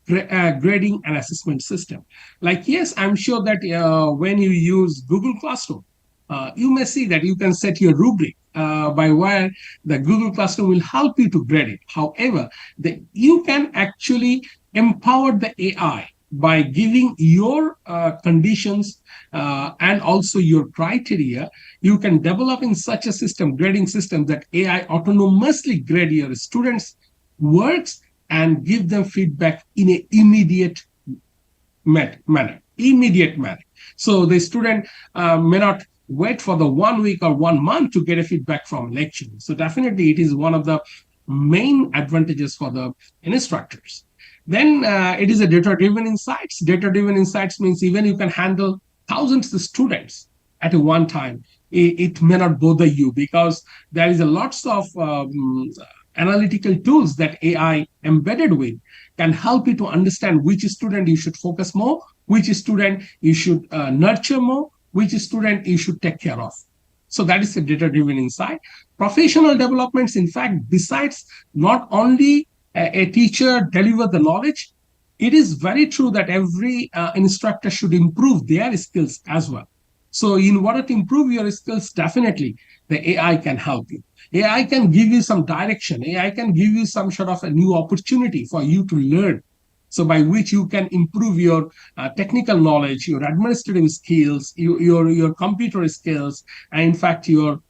grading and assessment system. Like, yes, I'm sure that when you use Google Classroom, you may see that you can set your rubric by where the Google Classroom will help you to grade it. However, you can actually empower the AI by giving your conditions and also your criteria. You can develop in such a system, grading system, that AI autonomously grade your students' works and give them feedback in an immediate manner. So the student may not wait for the 1 week or 1 month to get a feedback from lecture. So definitely it is one of the main advantages for the instructors. Then it is a data-driven insights. Data-driven insights means even you can handle thousands of students at one time. It may not bother you because there is a lots of analytical tools that AI embedded with can help you to understand which student you should focus more, which student you should nurture more, which student you should take care of. So that is a data-driven insight. Professional developments, in fact, besides not only a teacher deliver the knowledge, it is very true that every instructor should improve their skills as well. So in order to improve your skills, definitely the AI can help you. AI can give you some direction. AI can give you some sort of a new opportunity for you to learn. So by which you can improve your technical knowledge, your administrative skills, your computer skills, and in fact your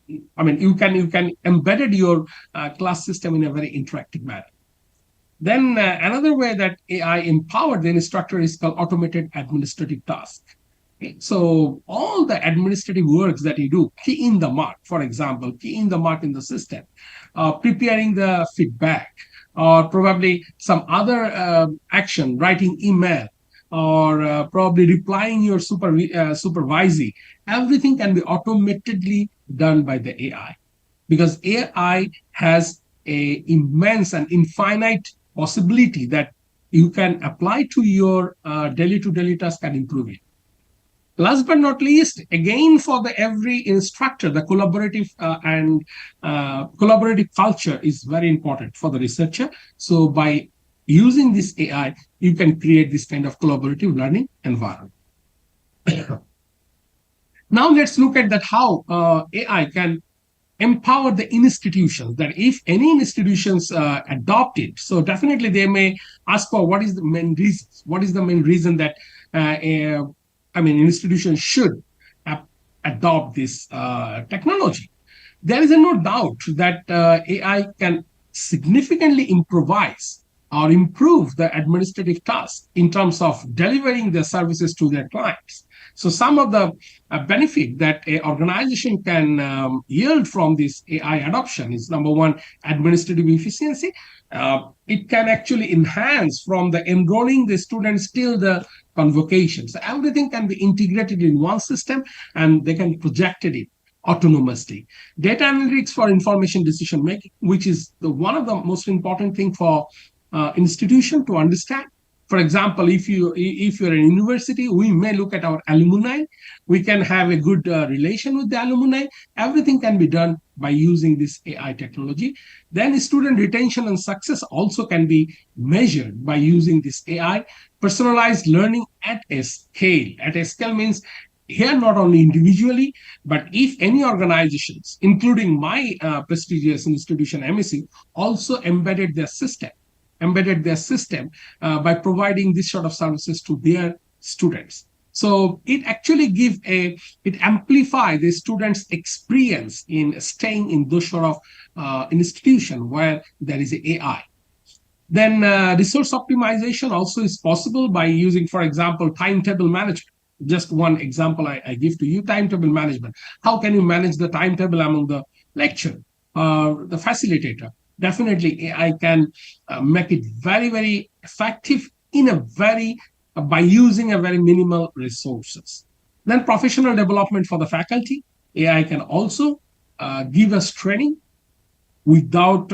you can embed your class system in a very interactive manner. Then another way that AI empowered the instructor is called automated administrative tasks. Okay? So all the administrative works that you do, key in the mark, for example, key in the mark in the system, preparing the feedback, or probably some other action, writing email, or probably replying your supervisee, everything can be automatically done by the AI, because AI has a immense and infinite possibility that you can apply to your daily-to-daily task and improve it. Last but not least, again, for every instructor, the collaborative collaborative culture is very important for the researcher. So by using this AI, you can create this kind of collaborative learning environment. Now let's look at that how AI can empower the institutions, that if any institutions adopt it, so definitely they may ask for what is the main reasons, what is the main reason that institutions should adopt this technology. There is no doubt that AI can significantly improvise or improve the administrative tasks in terms of delivering the services to their clients. So some of the benefit that an organization can yield from this AI adoption is number one, administrative efficiency. It can actually enhance from the enrolling the students till the convocation. So everything can be integrated in one system and they can project it autonomously. Data analytics for information decision making, which is one of the most important thing for institution to understand. For example, if you're a university, we may look at our alumni. We can have a good relation with the alumni. Everything can be done by using this AI technology. Then student retention and success also can be measured by using this AI. Personalized learning at a scale. At a scale means here not only individually, but if any organizations, including my prestigious institution, MSc, also embedded their system by providing this sort of services to their students. So it actually it amplify the students' experience in staying in those sort of institution where there is AI. Then resource optimization also is possible by using, for example, timetable management. Just one example I give to you, timetable management. How can you manage the timetable among the lecture, the facilitator? Definitely AI can make it very, very effective by using a very minimal resources. Then professional development for the faculty. AI can also give us training without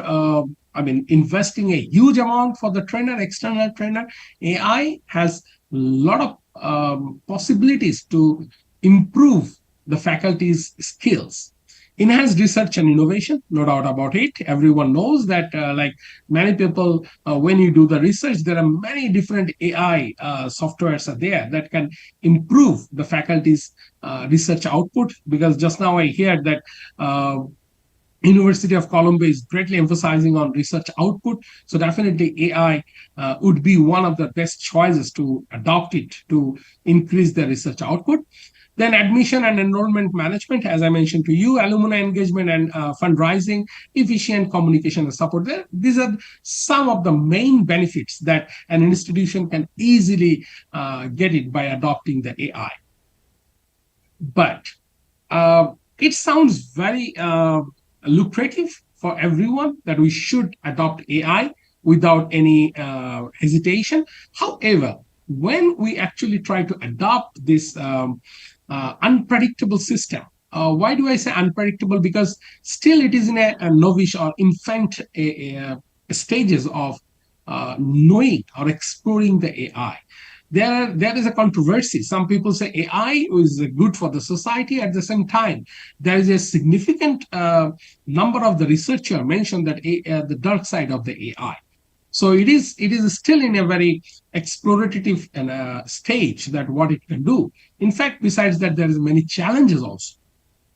investing a huge amount for the trainer, external trainer. AI has a lot of possibilities to improve the faculty's skills. Enhanced research and innovation, no doubt about it. Everyone knows that, like many people, when you do the research, there are many different AI softwares are there that can improve the faculty's research output. Because just now I heard that University of Colombo is greatly emphasizing on research output. So definitely AI would be one of the best choices to adopt it to increase the research output. Then admission and enrollment management, as I mentioned to you, alumni engagement and fundraising, efficient communication and support. These are some of the main benefits that an institution can easily get it by adopting the AI. But it sounds very lucrative for everyone that we should adopt AI without any hesitation. However, when we actually try to adopt this unpredictable system, why do I say unpredictable? Because still it is in a novice or infant stages of knowing or exploring the AI. There is a controversy. Some people say AI is good for the society. At the same time, there is a significant number of the researchers mentioned that the dark side of the AI. So it is still in a very explorative stage that what it can do. In fact, besides that, there is many challenges also.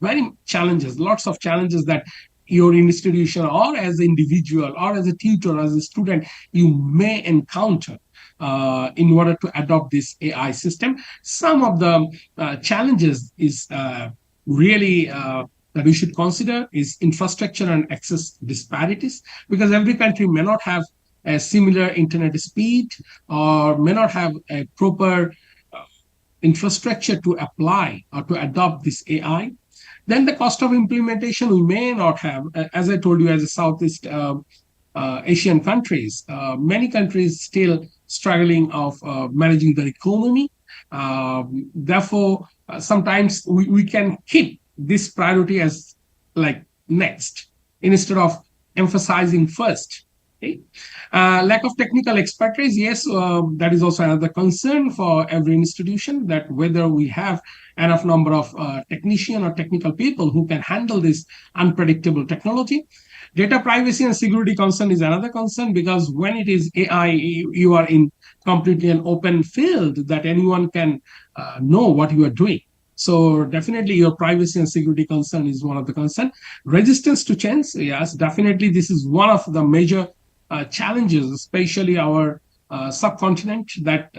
Lots of challenges that your institution or as an individual or as a tutor, as a student, you may encounter in order to adopt this AI system. Some of the challenges is really that we should consider is infrastructure and access disparities, because every country may not have a similar internet speed or may not have a proper infrastructure to apply or to adopt this AI. Then the cost of implementation we may not have. As I told you, as a Southeast Asian countries, many countries still struggling of managing their economy. Therefore, sometimes we can keep this priority as like next instead of emphasizing first. Okay. Lack of technical expertise, yes, that is also another concern for every institution, that whether we have enough number of technician or technical people who can handle this unpredictable technology. Data privacy and security concern is another concern, because when it is AI, you are in completely an open field that anyone can know what you are doing. So definitely your privacy and security concern is one of the concern. Resistance to change, yes, definitely this is one of the major challenges, especially our subcontinent, that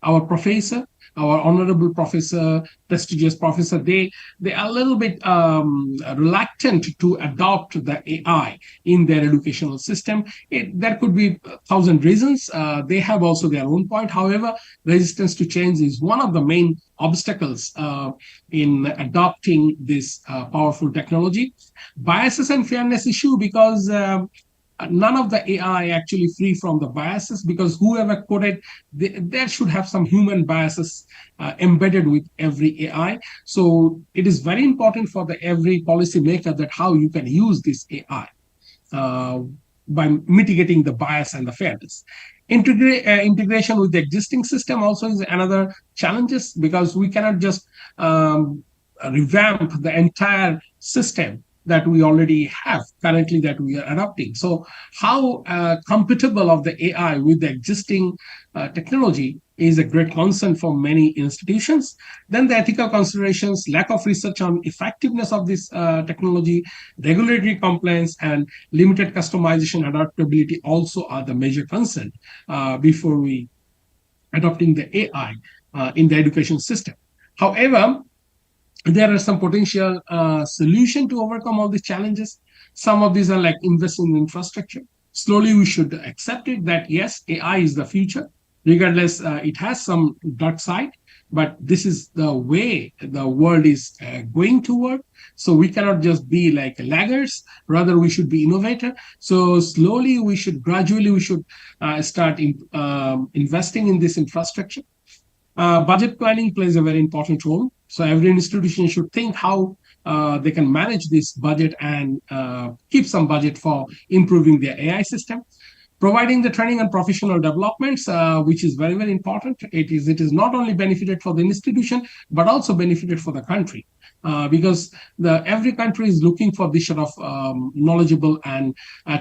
our professor, our honorable professor, prestigious professor, they are a little bit reluctant to adopt the AI in their educational system. There could be 1,000 reasons. They have also their own point. However, resistance to change is one of the main obstacles in adopting this powerful technology. Biases and fairness issue, because none of the AI actually free from the biases, because whoever coded, there should have some human biases embedded with every AI. So it is very important for the every policymaker that how you can use this AI by mitigating the bias and the fairness. Integration with the existing system also is another challenges, because we cannot just revamp the entire system that we already have currently that we are adopting. So how compatible of the AI with the existing technology is a great concern for many institutions. Then the ethical considerations, lack of research on effectiveness of this technology, regulatory compliance, and limited customization adaptability also are the major concern before we adopting the AI in the education system. However, there are some potential solution to overcome all these challenges. Some of these are like investing in infrastructure. Slowly, we should accept it that yes, AI is the future. Regardless, it has some dark side, but this is the way the world is going toward. So we cannot just be like laggards. Rather, we should be innovator. So slowly, gradually, we should start investing in this infrastructure. Budget planning plays a very important role. So every institution should think how they can manage this budget and keep some budget for improving their AI system. Providing the training and professional developments, which is very, very important. It is not only benefited for the institution, but also benefited for the country. Because every country is looking for this sort of knowledgeable and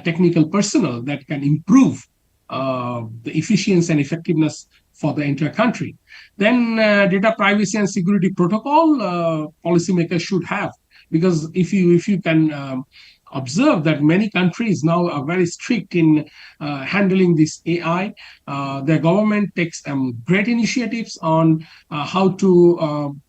technical personnel that can improve the efficiency and effectiveness for the entire country. Then data privacy and security protocol policymakers should have, because if you can observe that many countries now are very strict in handling this AI. The government takes great initiatives on how to,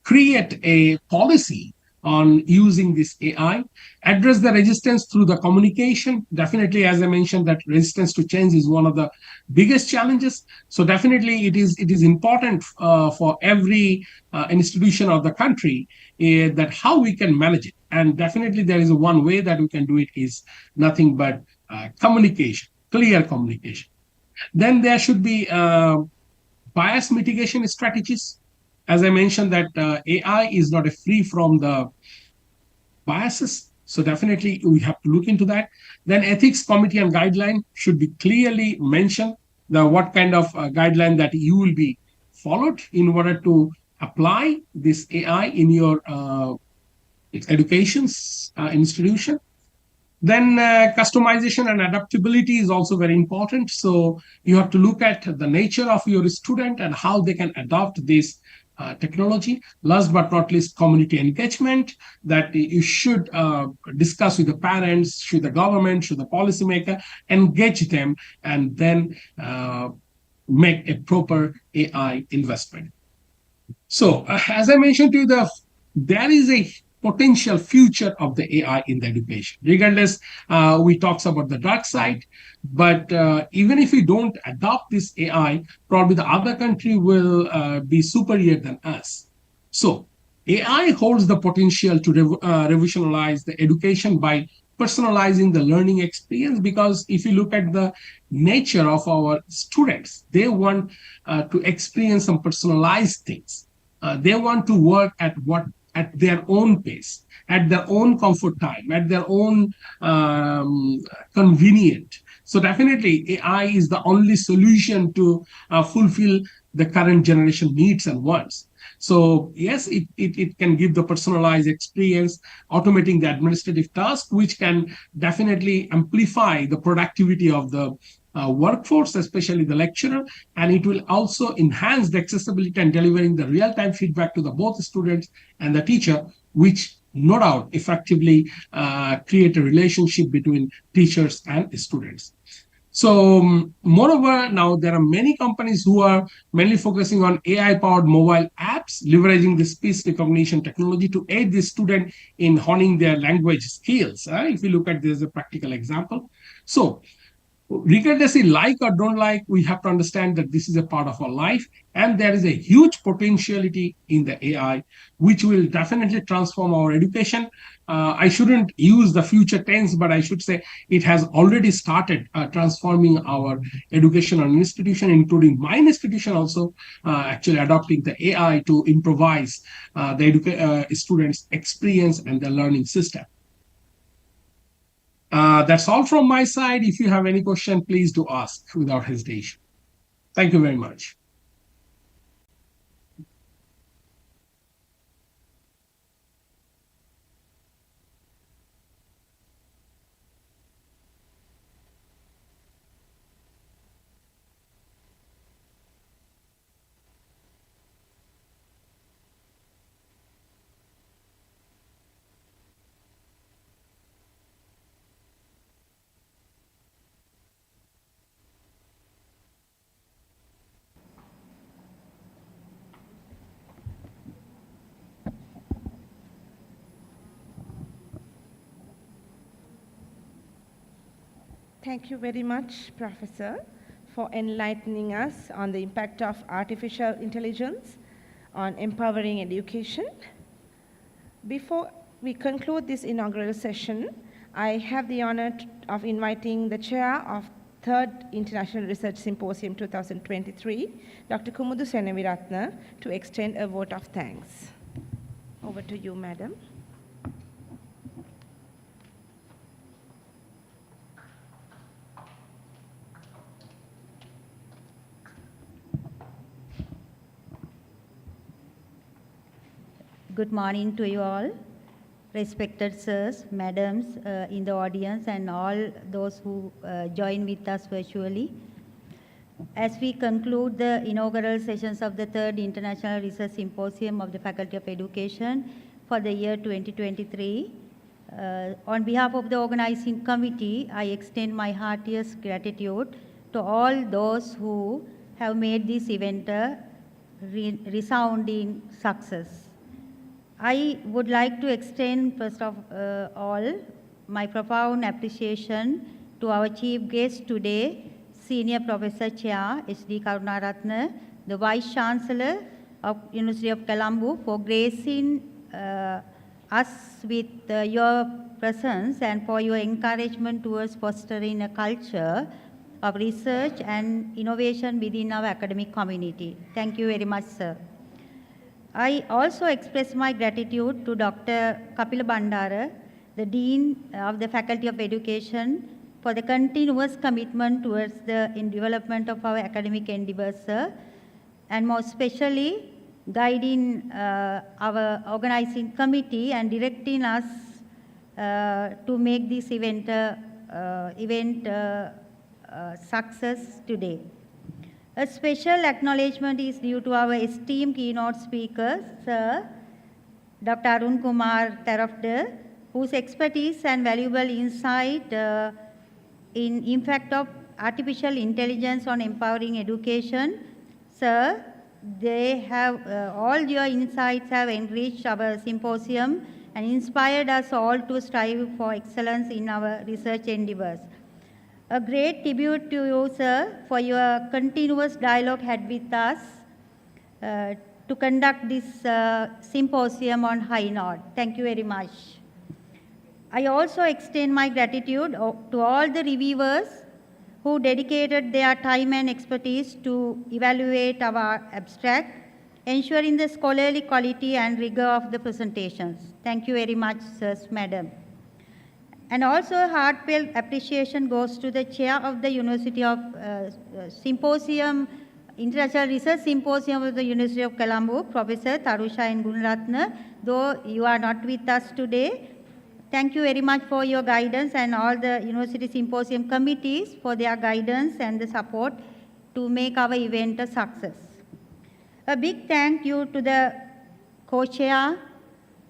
create a policy on using this AI, address the resistance through the communication. Definitely, as I mentioned, that resistance to change is one of the biggest challenges. So definitely it is important for every institution of the country that how we can manage it. And definitely there is one way that we can do it is nothing but communication, clear communication. Then there should be bias mitigation strategies. As I mentioned that AI is not free from the biases. So definitely we have to look into that. Then ethics committee and guideline should be clearly mentioned, what kind of guideline that you will be followed in order to apply this AI in your education institution. Then customization and adaptability is also very important. So you have to look at the nature of your student and how they can adopt this technology. Last but not least, community engagement, that you should discuss with the parents, should the government, should the policymaker, engage them, and then make a proper AI investment. So as I mentioned to you, there is a potential future of the AI in the education. Regardless, we talk about the dark side, but even if we don't adopt this AI, probably the other country will be superior than us. So AI holds the potential to revolutionize the education by personalizing the learning experience, because if you look at the nature of our students, they want to experience some personalized things. They want to work at their own pace, at their own comfort time, at their own convenient. So definitely AI is the only solution to fulfill the current generation needs and wants. So yes, it can give the personalized experience, automating the administrative task, which can definitely amplify the productivity of the workforce, especially the lecturer, and it will also enhance the accessibility and delivering the real-time feedback to the both students and the teacher, which no doubt effectively create a relationship between teachers and students. So, moreover, now there are many companies who are mainly focusing on AI-powered mobile apps, leveraging the speech recognition technology to aid the student in honing their language skills. If you look at this as a practical example. So, regardlessly like or don't like, we have to understand that this is a part of our life, and there is a huge potentiality in the AI which will definitely transform our education. I shouldn't use the future tense, but I should say it has already started transforming our educational institution, including my institution also, actually adopting the AI to improvise the students' experience and the learning system. That's all from my side. If you have any question, please do ask without hesitation. Thank you very much. Thank you very much, Professor, for enlightening us on the impact of artificial intelligence on empowering education. Before we conclude this inaugural session, I have the honor of inviting the chair of Third International Research Symposium 2023, Dr. Kumudu Senaviratna, to extend a vote of thanks. Over to you, madam. Good morning to you all, respected sirs, madams in the audience, and all those who join with us virtually. As we conclude the inaugural sessions of the Third International Research Symposium of the Faculty of Education for the year 2023, on behalf of the organizing committee, I extend my heartiest gratitude to all those who have made this event a resounding success. I would like to extend, first of all, my profound appreciation to our chief guest today, Senior Professor Chair H.D. Karunaratne, the Vice Chancellor of University of Colombo, for gracing us with your presence and for your encouragement towards fostering a culture of research and innovation within our academic community. Thank you very much, sir. I also express my gratitude to Dr. Kapila Bandara, the Dean of the Faculty of Education, for the continuous commitment towards the development of our academic endeavors, sir, and more especially guiding our organizing committee and directing us to make this event success today. A special acknowledgement is due to our esteemed keynote speaker, Sir Dr. Arun Kumar Tarafdar, whose expertise and valuable insight in impact of artificial intelligence on empowering education. Sir, they have all your insights have enriched our symposium and inspired us all to strive for excellence in our research endeavors. A great tribute to you, sir, for your continuous dialogue had with us to conduct this symposium on high note. Thank you very much. I also extend my gratitude to all the reviewers who dedicated their time and expertise to evaluate our abstract, ensuring the scholarly quality and rigor of the presentations. Thank you very much, sirs, madam. And also heartfelt appreciation goes to the chair of the University of International Research Symposium of the University of Colombo, Professor Tarusha N. Gunaratne. Though you are not with us today, thank you very much for your guidance, and all the University Symposium committees for their guidance and the support to make our event a success. A big thank you to the co-chair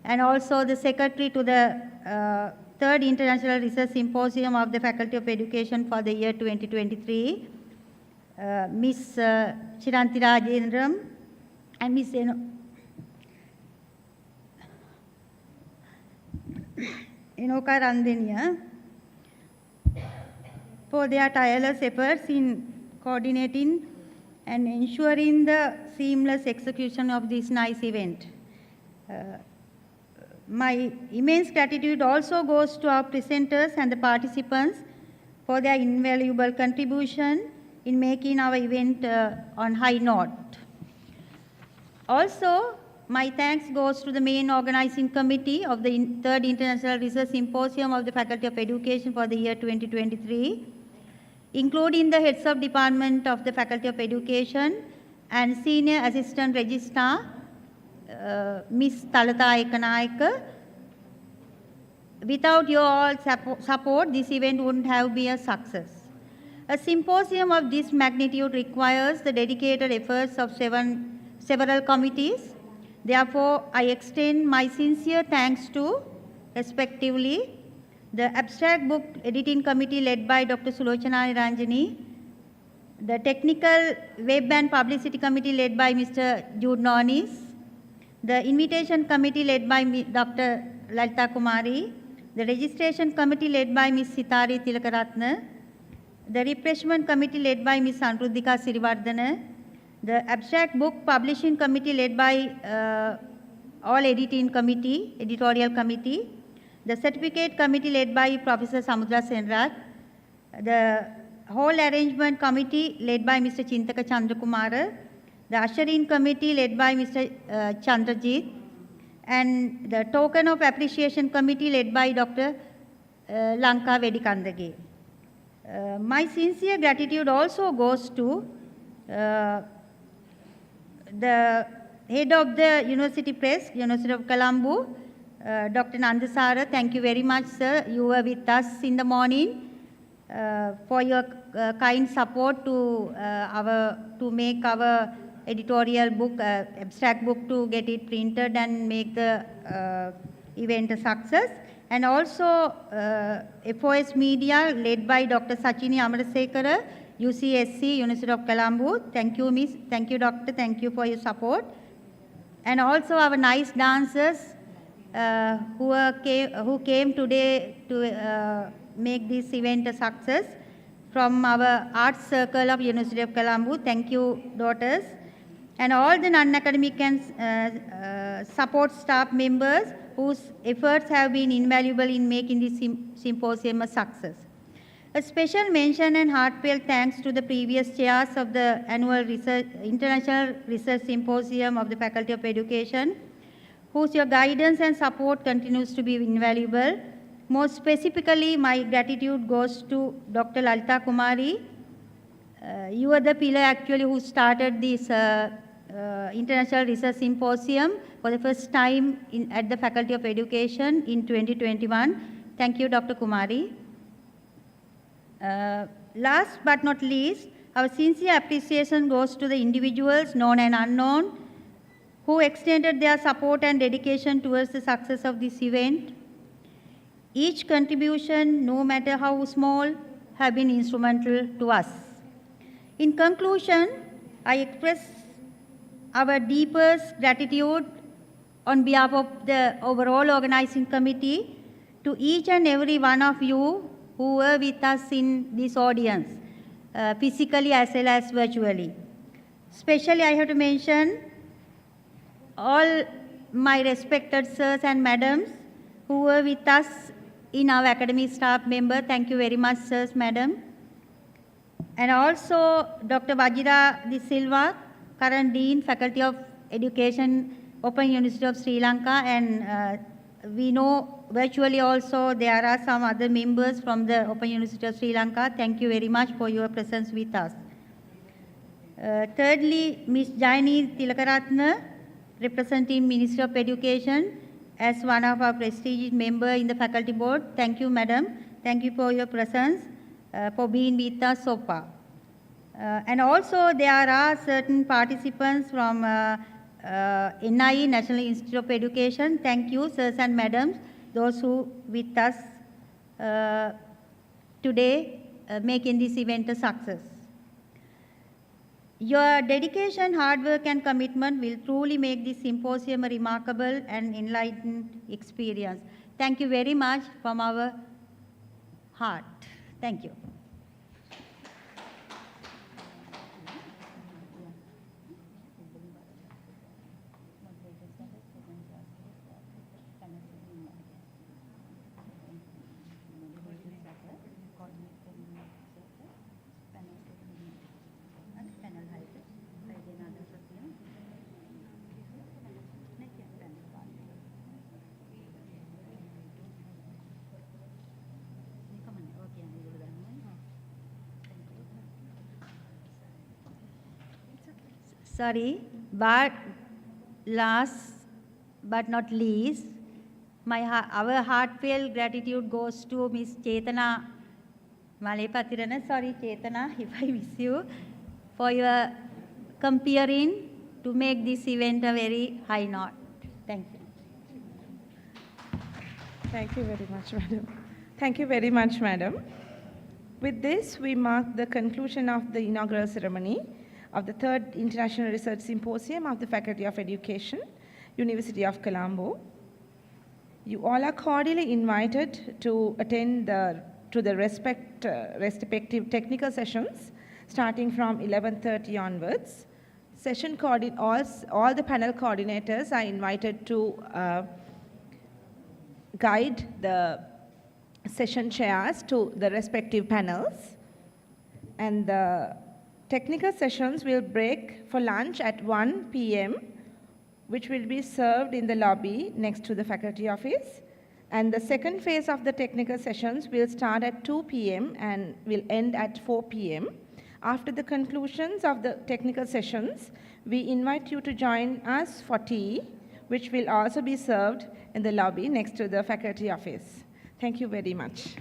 and also the secretary to the Third International Research Symposium of the Faculty of Education for the year 2023. Ms. Chiranti Rajendram and Ms. Enoka Randenia for their tireless efforts in coordinating and ensuring the seamless execution of this nice event. My immense gratitude also goes to our presenters and the participants for their invaluable contribution in making our event on high note. Also, my thanks goes to the main organizing committee of the Third International Research Symposium of the Faculty of Education for the year 2023, including the heads of department of the Faculty of Education and Senior Assistant Registrar, Ms. Talatha Ekanayaka. Without your all support, this event wouldn't have been a success. A symposium of this magnitude requires the dedicated efforts of several committees. Therefore, I extend my sincere thanks to, respectively, the Abstract Book Editing Committee led by Dr. Sulochana Niranjani, the Technical Web and Publicity Committee led by Mr. Jude Nonis, the Invitation Committee led by Dr. Lalita Kumari, the Registration Committee led by Ms. Sitari Tilakaratna, the Refreshment Committee led by Ms. Anuruddhika Sirivardhana, the Abstract Book Publishing Committee led by All Editing Committee, Editorial Committee, the Certificate Committee led by Professor Samudra Senrat, the Whole Arrangement Committee led by Mr. Chintaka Chandrakumara, the Ushering Committee led by Mr. Chandrajit, and the Token of Appreciation Committee led by Dr. Lanka Vedikandage. My sincere gratitude also goes to the head of the University Press, University of Colombo, Dr. Nandasara. Thank you very much, sir. You were with us in the morning for your kind support to make our editorial book, abstract book, to get it printed and make the event a success. And also FOS Media led by Dr. Sachini Amarasekara, UCSC, University of Colombo. Thank you, Miss. Thank you, Doctor. Thank you for your support. And also our nice dancers who came today to make this event a success from our arts circle of University of Colombo. Thank you, daughters. And all the non-academic and support staff members whose efforts have been invaluable in making this symposium a success. A special mention and heartfelt thanks to the previous chairs of the annual International Research Symposium of the Faculty of Education, whose your guidance and support continues to be invaluable. More specifically, my gratitude goes to Dr. Lalita Kumari. You are the pillar actually who started this International Research Symposium for the first time at the Faculty of Education in 2021. Thank you, Dr. Kumari. Last but not least, our sincere appreciation goes to the individuals, known and unknown, who extended their support and dedication towards the success of this event. Each contribution, no matter how small, have been instrumental to us. In conclusion, I express our deepest gratitude on behalf of the overall organizing committee to each and every one of you who were with us in this audience, physically as well as virtually. Especially, I have to mention all my respected sirs and madams who were with us in our academic staff member. Thank you very much, sirs, madam. And also Dr. Vajira De Silva, current Dean, Faculty of Education, Open University of Sri Lanka, and we know virtually also there are some other members from the Open University of Sri Lanka. Thank you very much for your presence with us. Thirdly, Ms. Jayani Tilakaratna, representing Ministry of Education as one of our prestigious members in the faculty board. Thank you, madam. Thank you for your presence, for being with us so far. And also there are certain participants from NIE, National Institute of Education. Thank you, sirs and madams, those who with us today, making this event a success. Your dedication, hard work, and commitment will truly make this symposium a remarkable and enlightened experience. Thank you very much from our heart. Thank you. Sorry, but last but not least, our heartfelt gratitude goes to Miss Chetana Malepatirana. Sorry, Chetana, if I miss you, for your comparing to make this event a very high note. Thank you. Thank you very much, madam. Thank you very much, madam. With this, we mark the conclusion of the inaugural ceremony of the 3rd International Research Symposium of the Faculty of Education, University of Colombo. You all are cordially invited to attend to the respective technical sessions starting from 11:30 onwards. All the panel coordinators are invited to guide the session chairs to the respective panels, and the technical sessions will break for lunch at 1 p.m., which will be served in the lobby next to the faculty office. And the second phase of the technical sessions will start at 2 p.m. and will end at 4 p.m. After the conclusions of the technical sessions, we invite you to join us for tea, which will also be served in the lobby next to the faculty office. Thank you very much.